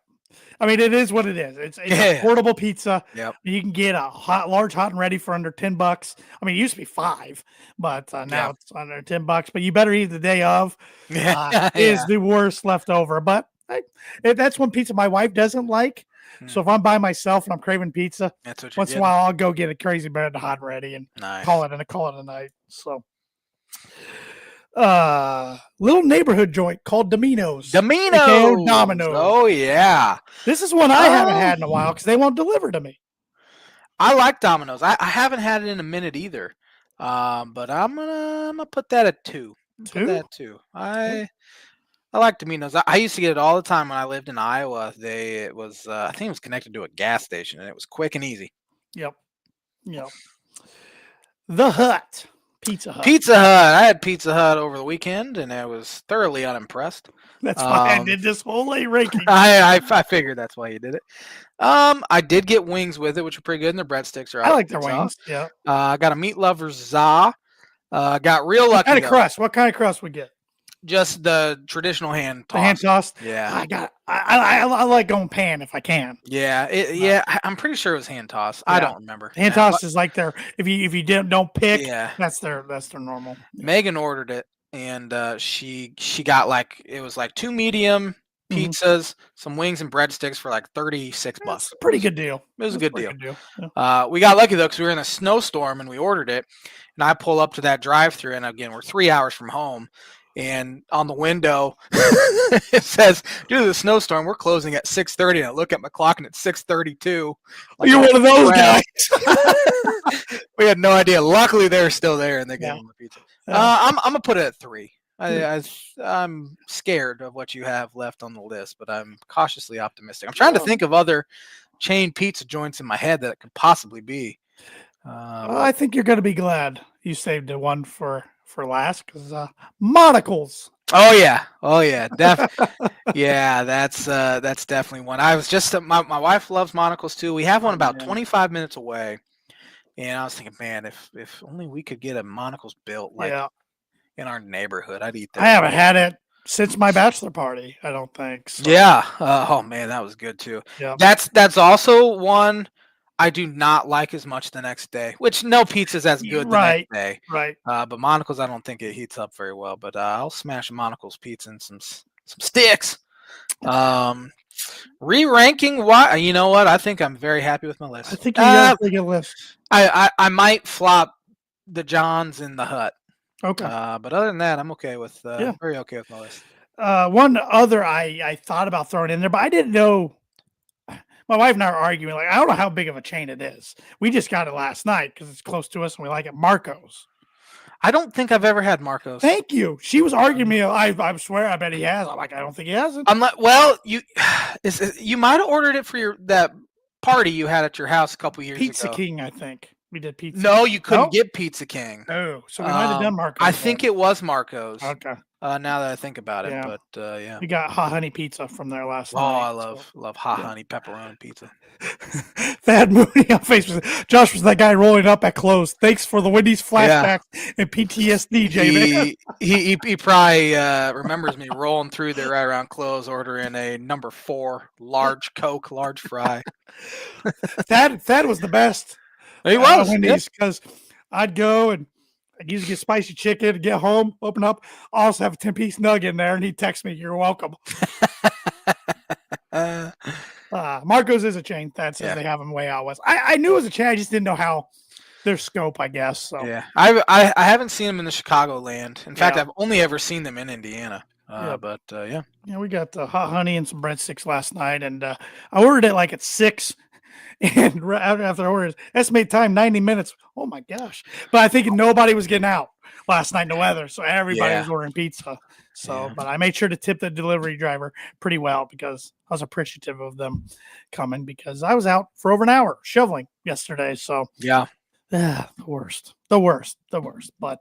I mean, it is what it is. It's a portable pizza. Yep. You can get a large hot and ready for under $10. I mean, it used to be 5, but now it's under $10. But you better eat the day of. Is the worst left over. But that's one pizza my wife doesn't like. So if I'm by myself and I'm craving pizza, once in a while I'll go get a crazy bread hot and ready and call it a night. So. Little neighborhood joint called Domino's. Domino's. Oh yeah. This is one I haven't had in a while because they won't deliver to me. I like Domino's. I haven't had it in a minute either. But I'm gonna put that at 2. Put that at 2. I like Domino's. I used to get it all the time when I lived in Iowa. I think it was connected to a gas station, and it was quick and easy. Yep. The Hut. Pizza Hut. I had Pizza Hut over the weekend, and I was thoroughly unimpressed. That's why I did this whole late ranking. I figured that's why you did it. I did get wings with it, which are pretty good, and their breadsticks are. I like their wings. Yeah. I got a meat lover's za. Got real lucky. What kind of crust we get? Just the traditional hand tossed. The hand tossed. Yeah. I like going pan if I can. Yeah. I'm pretty sure it was hand tossed. I don't remember. Hand tossed is like their if you don't pick. Yeah. That's their normal. Megan ordered it, and she got it was 2 medium Mhm. pizzas, some wings, and breadsticks for like $36. That's a pretty good deal. It was a That's a good pretty deal. good deal. Yeah. We got lucky though because we were in a snowstorm and we ordered it. And I pull up to that drive-through, and again, we're 3 hours from home. And on the window, it says, "Due to the snowstorm, we're closing at 6:30." And I look at my clock, and it's 6:32. Like, You're one of those crap. guys. We had no idea. Luckily, they were still there, and they gave Yeah. them a pizza. Yeah. I'm gonna put it at 3. I'm scared of what you have left on the list, but I'm cautiously optimistic. I'm trying to think of other chain pizza joints in my head that it could possibly be. I think you're going to be glad you saved the one for last because monocles. Oh yeah, yeah. That's definitely one. I was just my wife loves monocles too. We have one about 25 minutes away, and I was thinking, man, if only we could get a monocles built like Yeah. in our neighborhood, I'd eat I that. haven't had it since my bachelor party. I don't think. So. Yeah. Oh man, that was good too. Yeah. That's also one I do not like as much the next day. Which no pizza's as good the next day. Right. But monocles, I don't think it heats up very well. But I'll smash a monocles pizza and some sticks. Re-ranking, why? You know what? I think I'm very happy with my list. I think you got a pretty good list. I might flop the Johns in the Hut. Okay. But other than that, I'm okay with very okay with my list. One other I thought about throwing in there, but I didn't know. My wife and I are arguing, like, I don't know how big of a chain it is. We just got it last night because it's close to us and we like it. Marco's. I don't think I've ever had Marco's. Thank you. She was arguing me. I swear, I bet he has. I'm like, I don't think he hasn't. I'm like, well, you might have ordered it for that party you had at your house a couple years Pizza ago. King, I think. We did Pizza No, King. you couldn't get Pizza King. Oh, so we might have done Marco's. I think it was Marco's. Okay. Now that I think about it, Yeah. but yeah. We got hot honey pizza from there last night. Oh, I love hot honey pepperoni pizza. Thad Mooney on Facebook. Josh was that guy rolling up at close. Thanks for the Wendy's flashbacks and PTSD, Jay. He probably remembers me rolling through there right around close, ordering a number 4 large Coke, large fry. Thad was the best. He was Wendy's because I'd go and I'd usually get spicy chicken, get home, open up, also have a 10-piece nugget in there, and he'd text me, "You're welcome." Marco's is a chain. That says they have them way out west. I knew it was a chain. I just didn't know how their scope, I guess. So yeah, I haven't seen them in the Chicago land. In fact, I've only ever seen them in Indiana. But yeah, we got hot honey and some breadsticks last night, and I ordered it like at 6. And right after I ordered, estimated time 90 minutes. Oh my gosh! But I think nobody was getting out last night in the weather, so everybody was ordering pizza. So, but I made sure to tip the delivery driver pretty well because I was appreciative of them coming because I was out for over an hour shoveling yesterday. So yeah, the worst. But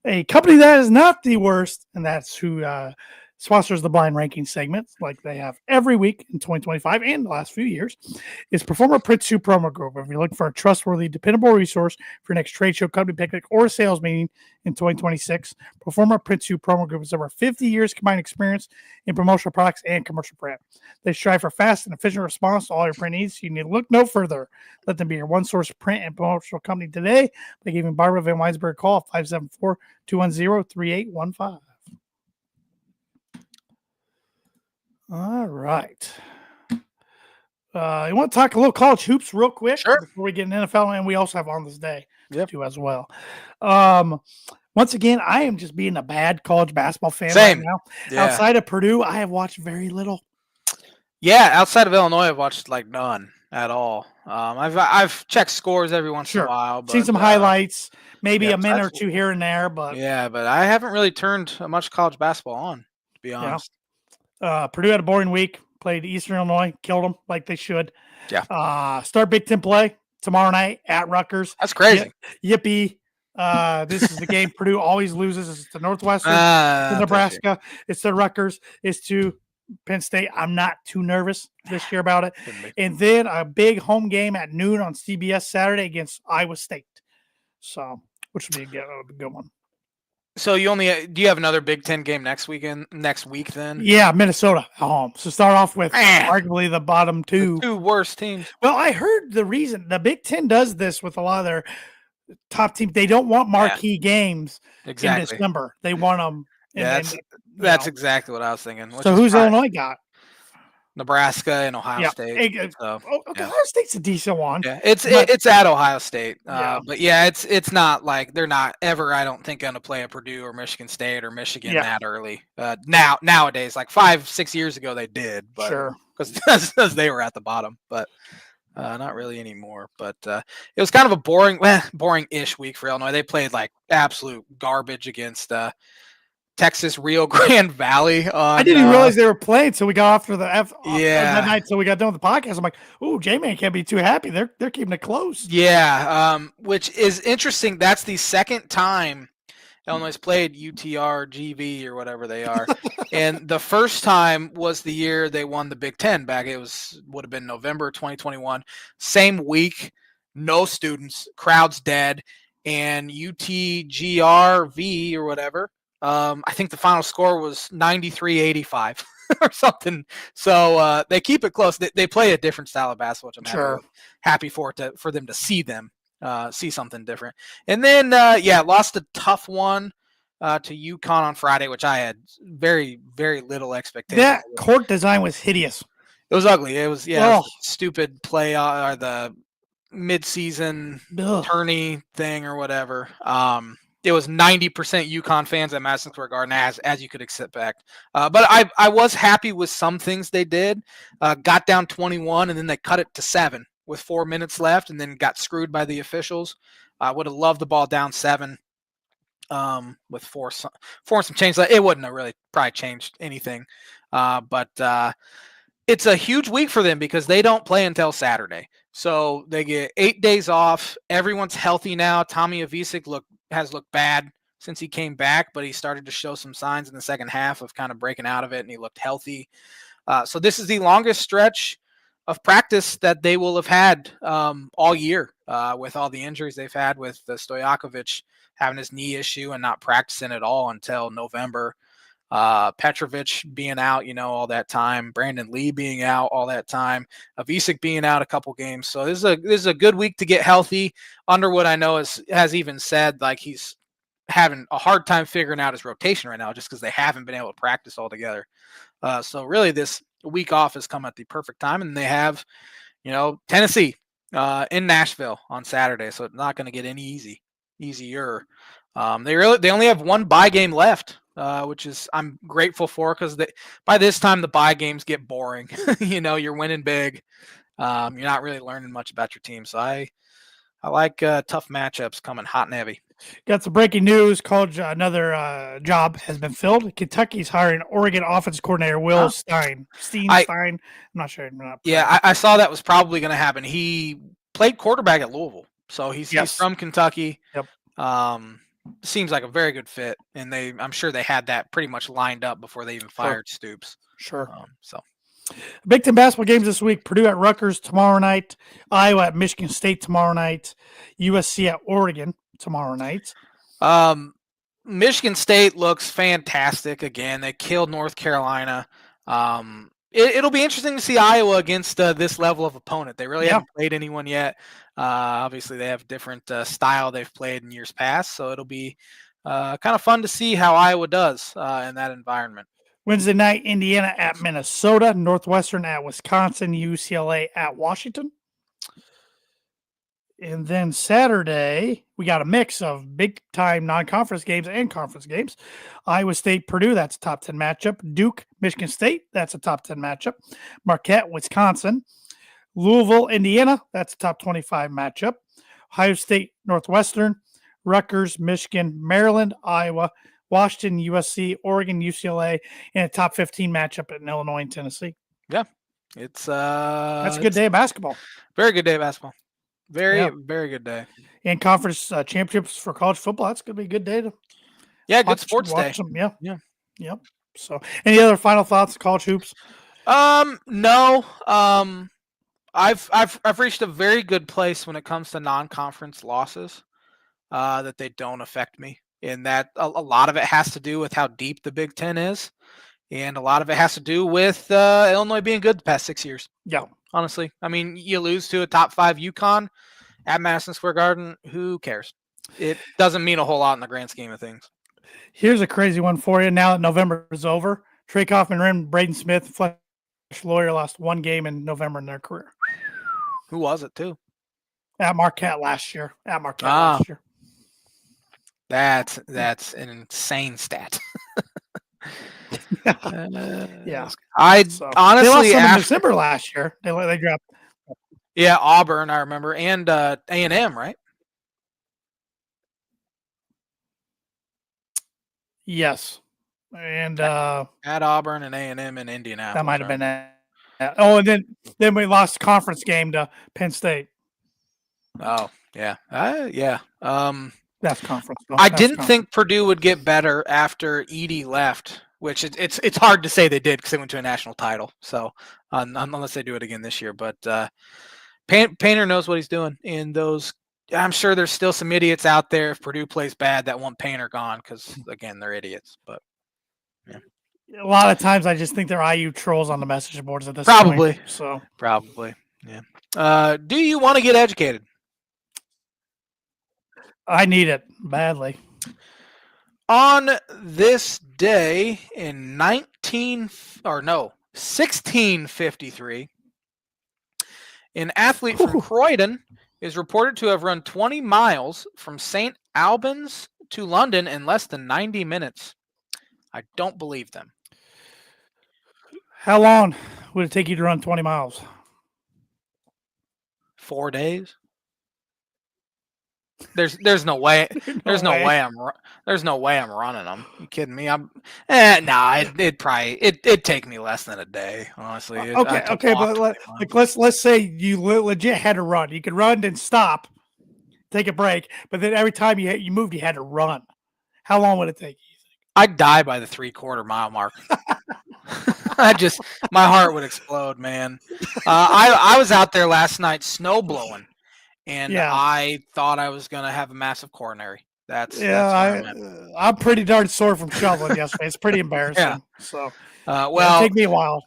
a company that is not the worst, and that's who sponsors the blind ranking segment like they have every week in 2025 and the last few years, is Performer Print 2 Promo Group. If you're looking for a trustworthy, dependable resource for your next trade show, company picnic, or sales meeting in 2026, Performer Print 2 Promo Group has over 50 years combined experience in promotional products and commercial print. They strive for fast and efficient response to all your print needs. You need to look no further. Let them be your one source print and promotional company today by giving Barbara Van Weisberg a call at 574-210-3815. All right. You want to talk a little college hoops real quick before we get in NFL, and we also have on this day too as well. Once again, I am just being a bad college basketball fan right now. Yeah. Outside of Purdue, I have watched very little. Yeah, outside of Illinois, I've watched like none at all. I've checked scores every once in a while, but seen some highlights, maybe a minute or two here and there, but but I haven't really turned much college basketball on, to be honest. Purdue had a boring week. Played Eastern Illinois, killed them like they should. Yeah. Start Big Ten play tomorrow night at Rutgers. That's crazy. Yippee! This is the game Purdue always loses. It's to Northwestern, to Nebraska. It's to Rutgers. It's to Penn State. I'm not too nervous this year about it. And then a big home game at noon on CBS Saturday against Iowa State. So, which would be a good one. So do you have another Big Ten game next week then? Yeah, Minnesota at home. So start off with arguably the bottom two. The 2 worst teams. Well, I heard the reason the Big Ten does this with a lot of their top teams. They don't want marquee games in December. They want them. That's exactly what I was thinking. Which So is who's probably Illinois got? Nebraska and Ohio Yeah. State. So Ohio yeah. State's a decent one. Yeah, it's But it's at Ohio State, yeah. but yeah, it's not like they're not ever. I don't think going to play a Purdue or Michigan State or Michigan Yeah. that early. Nowadays, like 5-6 years ago, they did, but Sure. because they were at the bottom, but not really anymore. But it was kind of a boring-ish week for Illinois. They played like absolute garbage against Texas Rio Grande Valley I on. didn't even realize they were playing till we got off that Yeah. night till we got done with the podcast. I'm like, "Ooh, J-Man can't be too happy. They're keeping it close." Yeah, which is interesting. That's the second time Illinois played UTRGV or whatever they are, and the first time was the year they won the Big Ten back. Would have been November 2021. Same week, no students, crowd's dead, and UTGRV or whatever. I think the final score was 93-85 or something. So they keep it close. They play a different style of basketball, which I'm Sure. happy for them to see see something different. And then lost a tough one to UConn on Friday, which I had very, very little expectation. That court design was hideous. It was ugly. It was stupid play or the mid-season tourney thing or whatever. It was 90% UConn fans at Madison Square Garden, as you could expect. But I was happy with some things they did. Got down 21, and then they cut it to 7 with 4 minutes left, and then got screwed by the officials. I would have loved the ball down 7 with four and some change. It wouldn't have really probably changed anything. But it's a huge week for them because they don't play until Saturday. So they get 8 days off. Everyone's healthy now. Tommy Avicic has looked bad since he came back, but he started to show some signs in the second half of kind of breaking out of it, and he looked healthy. So this is the longest stretch of practice that they will have had all year with all the injuries they've had with Stojakovic having his knee issue and not practicing at all until November. Petrovic being out, all that time. Brandon Lee being out all that time. Avicic being out a couple games. So this is a good week to get healthy. Underwood, I know, has even said like he's having a hard time figuring out his rotation right now just because they haven't been able to practice all together. So really this week off has come at the perfect time, and they have, Tennessee in Nashville on Saturday. So it's not going to get any easier. They only have one bye game left. Which is I'm grateful for because by this time the bye games get boring. You're winning big. You're not really learning much about your team. So I like tough matchups coming hot and heavy. Got some breaking news. College, another job has been filled. Kentucky's hiring Oregon offense coordinator Will Stein. I'm not sure. I saw that was probably going to happen. He played quarterback at Louisville, so he's from Kentucky. Yep. Seems like a very good fit, and I'm sure they had that pretty much lined up before they even fired Stoops. Sure. So Big Ten basketball games this week: Purdue at Rutgers tomorrow night, Iowa at Michigan State tomorrow night, USC at Oregon tomorrow night. Michigan State looks fantastic again. They killed North Carolina. It'll be interesting to see Iowa against this level of opponent. They really haven't played anyone yet. Obviously, they have a different style they've played in years past, so it'll be kind of fun to see how Iowa does in that environment. Wednesday night, Indiana at Minnesota, Northwestern at Wisconsin, UCLA at Washington. And then Saturday, we got a mix of big-time non-conference games and conference games. Iowa State, Purdue, that's a top 10 matchup. Duke, Michigan State, that's a top 10 matchup. Marquette, Wisconsin. Louisville, Indiana, that's a top 25 matchup. Ohio State, Northwestern. Rutgers, Michigan, Maryland, Iowa, Washington, USC, Oregon, UCLA, and a top 15 matchup in Illinois and Tennessee. Yeah, that's a good day of basketball. Very good day of basketball. Very good day. And conference championships for college football. That's going to be a good day to good sports day. Yep. So, any other final thoughts, college hoops? No. I've reached a very good place when it comes to non-conference losses. That they don't affect me, and that a lot of it has to do with how deep the Big Ten is, and a lot of it has to do with Illinois being good the past 6 years. Yeah. Honestly, I mean, you lose to a top 5 UConn at Madison Square Garden. Who cares? It doesn't mean a whole lot in the grand scheme of things. Here's a crazy one for you. Now that November is over, Trey Kaufman and Braden Smith, Flesh Lawyer, lost one game in November in their career. Who was it too? At Marquette last year. At Marquette Ah, last year. that's an insane stat. Yeah. I So they lost honestly some in after December last year. They dropped. yeah Auburn I remember and A&M right. Yes. And At Auburn and A&M in that Indianapolis. might have Right? been that. Oh, and then we lost the conference game to Penn State. Oh yeah, yeah. That's conference. I That's didn't conference. think Purdue would get better after Edie left, which it's hard to say they did because they went to a national title. So unless they do it again this year, but Painter knows what he's doing. And those, I'm sure there's still some idiots out there if Purdue plays bad that want Painter gone because again they're idiots. But a lot of times I just think they're IU trolls on the message boards at this probably, point. So probably, yeah. Do you want to get educated? I need it badly. On this day in 1653, an athlete from Croydon is reported to have run 20 miles from St. Albans to London in less than 90 minutes. I don't believe them. How long would it take you to run 20 miles? 4 days. There's no way there's no way I'm running them. You kidding me? It'd take me less than a day, honestly. Okay, but let's say you legit had to run. You could run then stop, take a break, but then every time you moved, you had to run. How long would it take you? I'd die by the 3/4 mile mark. My heart would explode, man. I was out there last night snow blowing, and I thought I was gonna have a massive coronary. That's I'm pretty darn sore from shoveling yesterday. It's pretty embarrassing. Yeah. So well, it'd take me a while.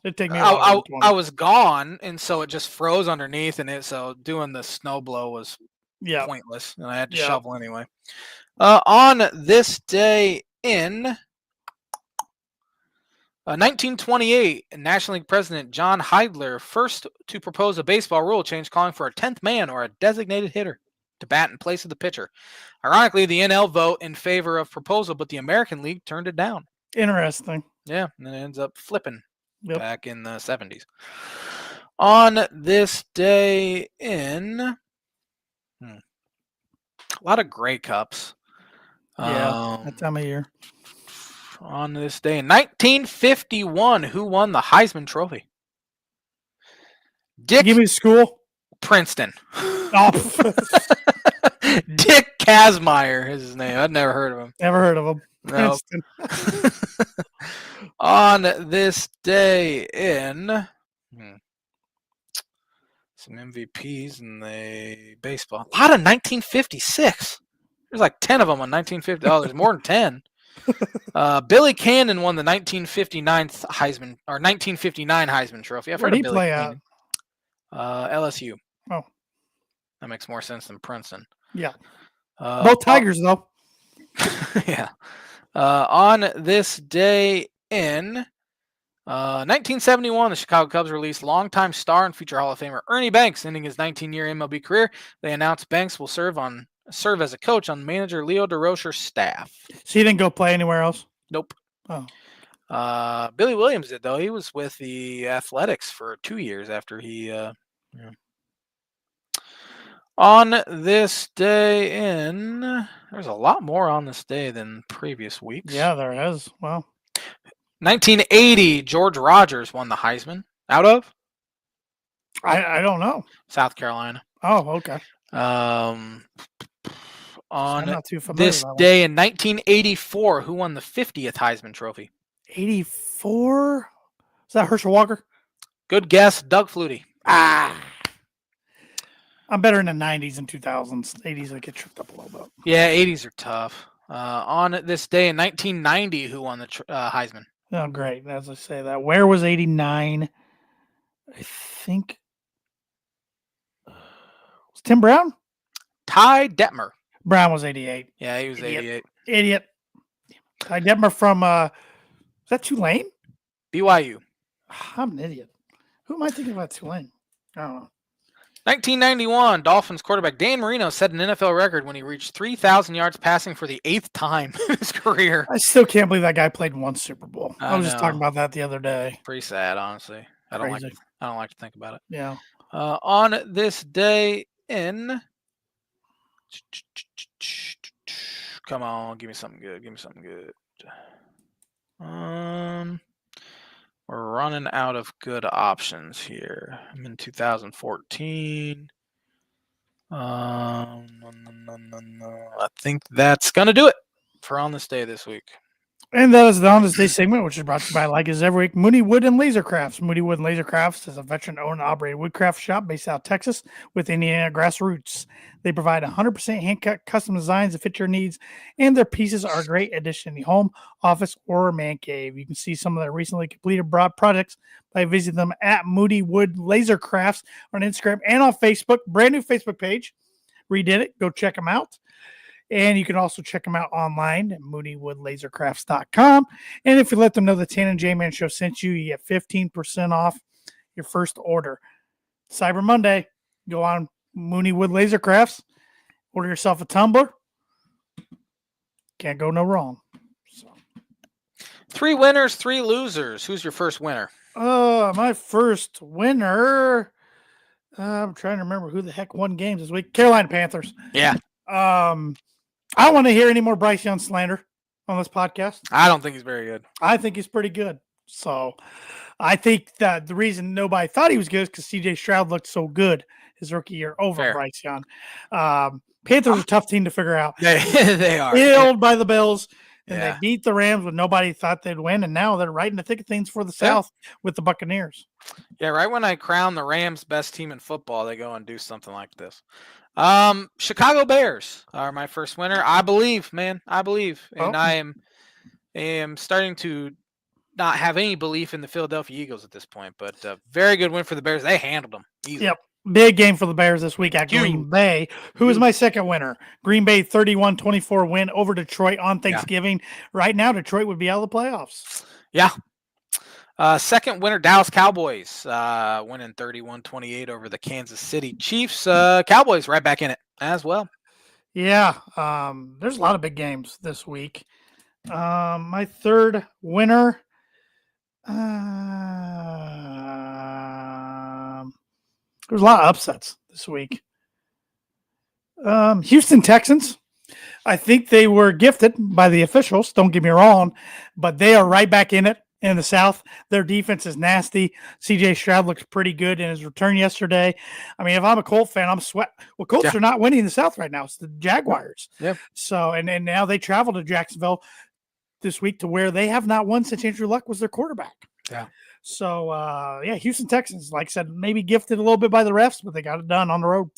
I was gone, and so it just froze underneath, and so doing the snow blow was pointless, and I had to shovel anyway. On this day in 1928, National League President John Heidler first to propose a baseball rule change calling for a 10th man or a designated hitter to bat in place of the pitcher. Ironically, the NL vote in favor of proposal, but the American League turned it down. Interesting. Yeah, and it ends up flipping back in the 70s. On this day in a lot of Grey Cups. That time of year. On this day in 1951, who won the Heisman Trophy? Give me the school. Princeton. Oh. Dick Kazmaier is his name. I'd never heard of him. Never heard of him. No. On this day in some MVPs in the baseball. A lot of 1956. There's like 10 of them on 1950. Oh, there's more than 10. Billy Cannon won the 1959 Heisman Trophy. I've heard of Billy play Cannon. LSU. Oh, that makes more sense than Princeton. Yeah, both Tigers though. Yeah. On this day in 1971, the Chicago Cubs released longtime star and future Hall of Famer Ernie Banks, ending his 19-year MLB career. They announced Banks will serve as a coach on manager Leo DeRocher's staff. So he didn't go play anywhere else? Nope. Oh. Billy Williams did, though. He was with the Athletics for 2 years after he. On this day in, there's a lot more on this day than previous weeks. Yeah, there is. Well, 1980, George Rogers won the Heisman. Out of? I don't know. South Carolina. Oh, okay. On this day in 1984, who won the 50th Heisman Trophy? 84? Is that Herschel Walker? Good guess, Doug Flutie. I'm better in the 90s and 2000s. 80s, I get tripped up a little bit. Yeah, 80s are tough. On this day in 1990, who won the Heisman? Oh, great. As I say that. Where was 89? I think. Was Tim Brown? Ty Detmer. Brown was 88. Yeah, he was 88. Idiot. Ty Detmer from is that Tulane? BYU. I'm an idiot. Who am I thinking about Tulane? I don't know. 1991, Dolphins quarterback Dan Marino set an NFL record when he reached 3,000 yards passing for the 8th time in his career. I still can't believe that guy played in one Super Bowl. I I was just talking know. about that the other day. Pretty sad, honestly. I don't Crazy. like to think about it. Yeah. On this day in, come on, give me something good. Give me something good. We're running out of good options here. I'm in 2014. I think that's gonna do it for on this day this week. And that is the On This Day segment, which is brought to you by, like is every week, Moody Wood and Laser Crafts. Moody Wood and Laser Crafts is a veteran-owned and operated woodcraft shop based out of Texas with Indiana grassroots. They provide 100% hand-cut custom designs that fit your needs, and their pieces are a great addition to the home, office, or man cave. You can see some of their recently completed projects by visiting them at Moody Wood Laser Crafts on Instagram and on Facebook. Brand new Facebook page. Redid it. Go check them out. And you can also check them out online at moodywoodlasercrafts.com. And if you let them know the Tan and J-Man Show sent you, you get 15% off your first order. Cyber Monday, go on Moody Wood Laser Crafts, order yourself a tumbler. Can't go no wrong. So. 3 winners, 3 losers. Who's your first winner? My first winner. I'm trying to remember who the heck won games this week. Carolina Panthers. Yeah. I don't want to hear any more Bryce Young slander on this podcast. I don't think he's very good. I think he's pretty good. So I think that the reason nobody thought he was good is because CJ Stroud looked so good his rookie year over Fair. Bryce Young. Panthers are a tough team to figure out. They are. Killed by the Bills, and Yeah. they beat the Rams when nobody thought they'd win, and now they're right in the thick of things for the South with the Buccaneers. Yeah, right when I crown the Rams best team in football, they go and do something like this. Chicago Bears are my first winner. I believe, man. I believe. And I am starting to not have any belief in the Philadelphia Eagles at this point, but very good win for the Bears. They handled them easily. Yep. Big game for the Bears this week at Green Bay. Who is my second winner? Green Bay 31-24 win over Detroit on Thanksgiving. Yeah. Right now, Detroit would be out of the playoffs. Yeah. Second winner, Dallas Cowboys, winning 31-28 over the Kansas City Chiefs. Cowboys right back in it as well. Yeah, there's a lot of big games this week. My third winner, there's a lot of upsets this week. Houston Texans. I think they were gifted by the officials. Don't get me wrong, but they are right back in it. In the South, their defense is nasty. CJ Stroud looks pretty good in his return yesterday. I mean, if I'm a Colt fan, I'm sweat. Well, Colts are not winning in the South right now. It's the Jaguars. Yeah. So, and now they travel to Jacksonville this week to where they have not won since Andrew Luck was their quarterback. Yeah. So, Houston Texans, like I said, maybe gifted a little bit by the refs, but they got it done on the road.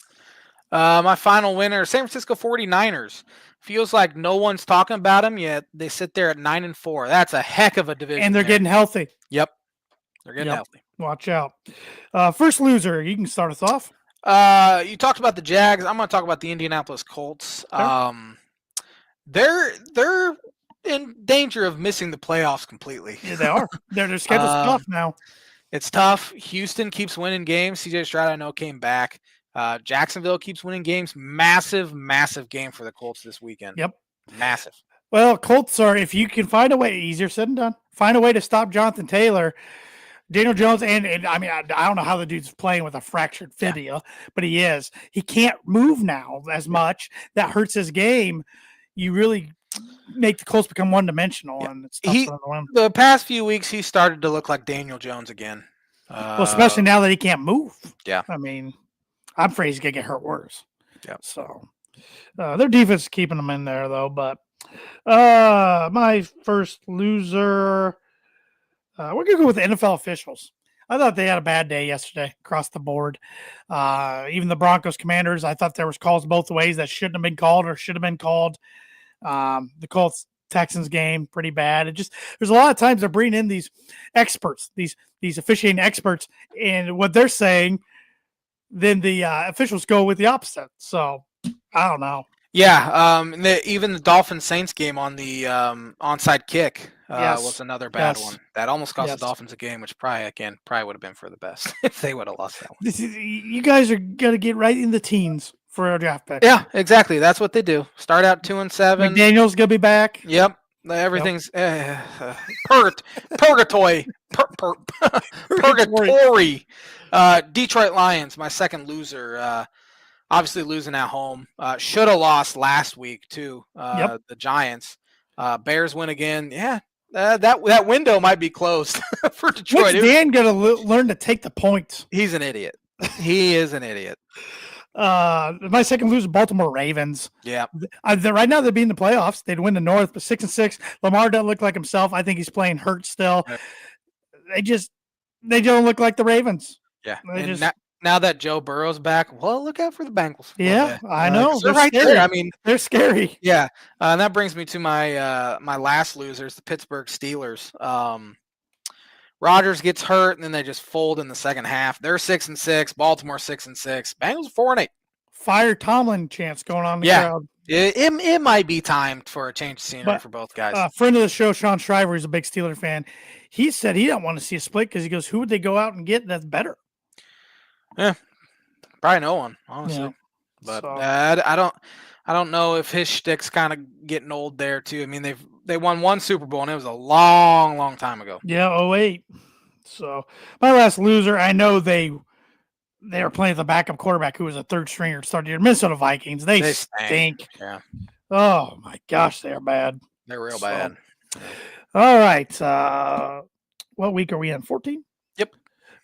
My final winner, San Francisco 49ers. Feels like no one's talking about them yet. They sit there at 9-4. That's a heck of a division. And they're getting healthy. Yep. They're getting healthy. Watch out. First loser, you can start us off. You talked about the Jags. I'm going to talk about the Indianapolis Colts. Sure. They're in danger of missing the playoffs completely. Yeah, they are. Their schedule's tough now. It's tough. Houston keeps winning games. CJ Stroud, I know, came back. Jacksonville keeps winning games. Massive, massive game for the Colts this weekend. Yep. Massive. Well, Colts are, if you can find a way, easier said and done, find a way to stop Jonathan Taylor, Daniel Jones, and I mean, I don't know how the dude's playing with a fractured fibula, but he is. He can't move now as much. That hurts his game. You really make the Colts become one-dimensional, and it's tough for them to win. The past few weeks, he started to look like Daniel Jones again. Well, especially now that he can't move. Yeah. I mean, I'm afraid he's going to get hurt worse. Yeah. So their defense is keeping them in there, though. But my first loser, we're going to go with the NFL officials. I thought they had a bad day yesterday across the board. Even the Broncos Commanders, I thought there was calls both ways that shouldn't have been called or should have been called. The Colts Texans game, pretty bad. There's a lot of times they're bringing in these experts, these officiating experts, and what they're saying, then the officials go with the opposite. So I don't know. Yeah, even the Dolphins Saints game on the onside kick was Yes. another bad Yes. one. That almost cost the Yes. Dolphins a game, which probably would have been for the best if they would have lost that one. You guys are gonna get right in the teens for our draft picks. Yeah, exactly. That's what they do. Start out 2-7. McDaniel's gonna be back. Yep. Everything's purgatory. Purgatory. Detroit Lions, my second loser. Obviously losing at home. Should have lost last week too. Yep. The Giants. Bears win again. Yeah. That window might be closed for Detroit. When's Dan gonna learn to take the points? He's an idiot. He is an idiot. My second loser, Baltimore Ravens. Yeah. Right now they'd be in the playoffs. They'd win the North, but 6-6. Lamar doesn't look like himself. I think he's playing hurt still. Right. They don't look like the Ravens. Yeah. Now that Joe Burrow's back, well, look out for the Bengals. Yeah, I know. They're right there. I mean, they're scary. Yeah. And that brings me to my my last losers, the Pittsburgh Steelers. Rodgers gets hurt, and then they just fold in the second half. They're 6-6. Baltimore 6-6. Bengals 4-8. Fire Tomlin chance going on in the crowd. It might be time for a change of scenery for both guys. Friend of the show, Sean Shriver, is a big Steeler fan. He said he didn't want to see a split because he goes, "Who would they go out and get that's better?" Yeah, probably no one, honestly. Yeah. But I don't know if his shtick's kind of getting old there too. I mean, they won one Super Bowl and it was a long, long time ago. Yeah, 2008. So my last loser, I know they were playing the backup quarterback who was a third stringer started. Minnesota Vikings. They stink. Yeah. Oh my gosh, they are bad. They're real bad. All right. What week are we in? 14? Yep.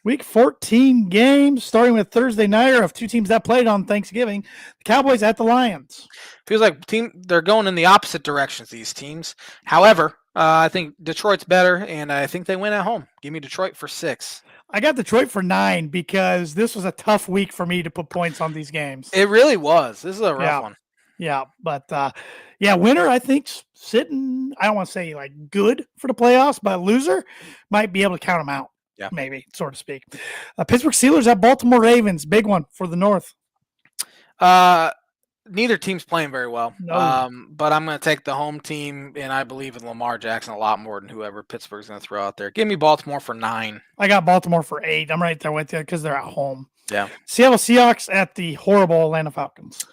Week 14 games, starting with Thursday nighter of two teams that played on Thanksgiving. The Cowboys at the Lions. Feels like they're going in the opposite directions, these teams. However, I think Detroit's better, and I think they win at home. Give me Detroit for 6. I got Detroit for 9 because this was a tough week for me to put points on these games. It really was. This is a rough one. Yeah, but winner, I think, sitting, I don't want to say like good for the playoffs, but loser might be able to count them out. Yeah, maybe, so to speak. Pittsburgh Steelers at Baltimore Ravens. Big one for the North. Neither team's playing very well. No. But I'm going to take the home team, and I believe in Lamar Jackson a lot more than whoever Pittsburgh's going to throw out there. Give me Baltimore for 9. I got Baltimore for 8. I'm right there with you because they're at home. Yeah. Seattle Seahawks at the horrible Atlanta Falcons.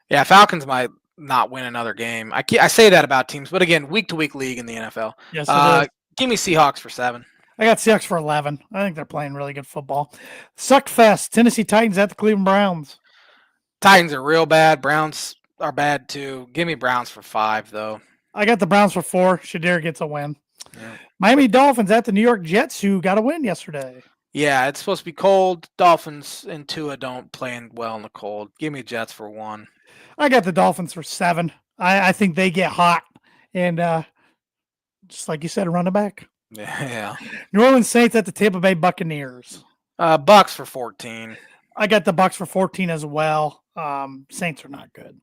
Yeah, Falcons might not win another game. I say that about teams, but again, week-to-week league in the NFL. Yes, it is. Give me Seahawks for 7. I got Seahawks for 11. I think they're playing really good football. Suckfest, Tennessee Titans at the Cleveland Browns. Titans are real bad. Browns are bad too. Give me Browns for 5, though. I got the Browns for 4. Shadir gets a win. Yeah. Miami Dolphins at the New York Jets, who got a win yesterday. Yeah, it's supposed to be cold. Dolphins and Tua don't play well in the cold. Give me Jets for 1. I got the Dolphins for 7. I think they get hot. And just like you said, run it back. Yeah. New Orleans Saints at the Tampa Bay Buccaneers. Bucks for 14. I got the Bucks for 14 as well. Saints are not good.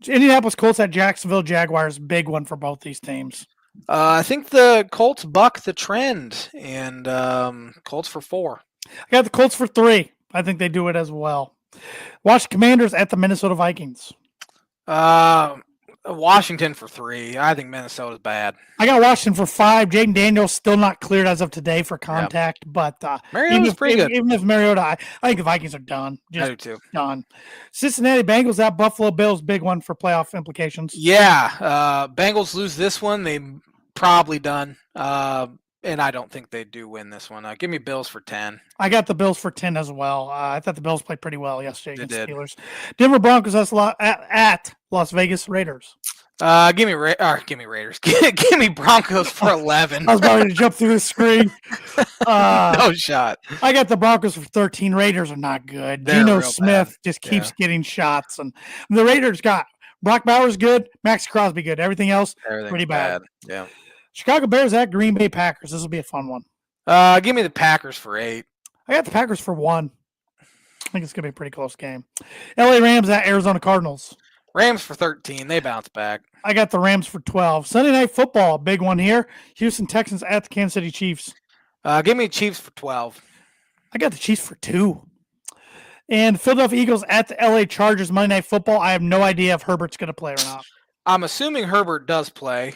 Indianapolis Colts at Jacksonville Jaguars. Big one for both these teams. I think the Colts buck the trend, and Colts for 4. I got the Colts for 3. I think they do it as well. Washington Commanders at the Minnesota Vikings. Washington for 3. I think Minnesota's bad. I got Washington for 5. Jaden Daniels still not cleared as of today for contact, but Mariota's pretty good. Even if Mariota, I think the Vikings are done. I do too. Done. Cincinnati Bengals at Buffalo Bills. Big one for playoff implications. Yeah. Bengals lose this one. They probably done. And I don't think they do win this one. Give me Bills for 10. I got the Bills for 10 as well. I thought the Bills played pretty well yesterday against the Steelers. Did. Denver Broncos at Las Vegas Raiders. Give me Raiders. Give me Broncos for 11. I was about to jump through the screen. No shot. I got the Broncos for 13. Raiders are not good. Geno Smith just keeps getting shots. And the Raiders got Brock Bowers good, Max Crosby good. Everything else pretty bad. Yeah. Chicago Bears at Green Bay Packers. This will be a fun one. Give me the Packers for 8. I got the Packers for 1. I think it's going to be a pretty close game. LA Rams at Arizona Cardinals. Rams for 13. They bounce back. I got the Rams for 12. Sunday Night Football, big one here. Houston Texans at the Kansas City Chiefs. Give me Chiefs for 12. I got the Chiefs for 2. And Philadelphia Eagles at the LA Chargers Monday Night Football. I have no idea if Herbert's going to play or not. I'm assuming Herbert does play.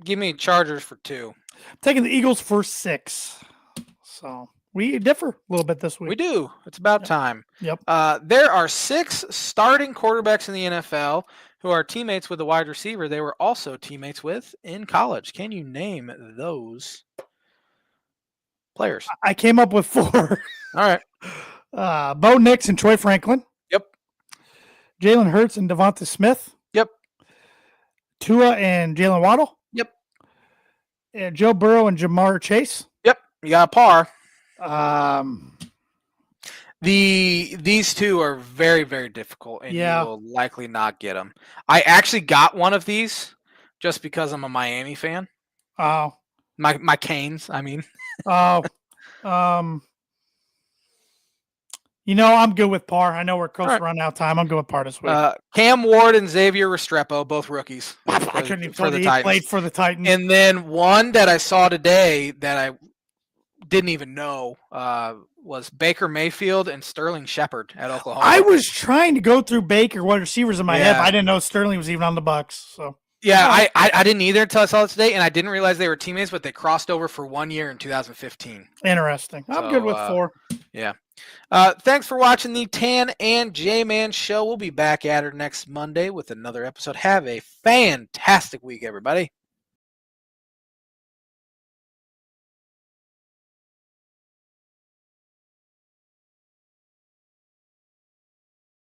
Give me Chargers for 2. Taking the Eagles for 6. So we differ a little bit this week. We do. It's about time. Yep. There are 6 starting quarterbacks in the NFL who are teammates with a wide receiver they were also teammates with in college. Can you name those players? I came up with 4. All right. Bo Nix and Troy Franklin. Yep. Jalen Hurts and Devonta Smith. Yep. Tua and Jalen Waddle. Yep. And Joe Burrow and Jamar Chase. Yep. You got a par. These 2 are very, very difficult, and you will likely not get them. I actually got one of these just because I'm a Miami fan. Oh. My Canes, I mean. Oh. I'm good with par. I know we're close to running out of time. I'm good with par this week. Cam Ward and Xavier Restrepo, both rookies. I couldn't even for the Titans. Played for the Titans. And then one that I saw today that I didn't even know was Baker Mayfield and Sterling Shepard at Oklahoma. I was trying to go through Baker wide receivers in my head. But I didn't know Sterling was even on the Bucs. So I didn't either until I saw it today, and I didn't realize they were teammates, but they crossed over for 1 year in 2015. Interesting. I'm good with 4. Yeah. Thanks for watching the Tan and J-Man show. We'll be back at her next Monday with another episode. Have a fantastic week, everybody.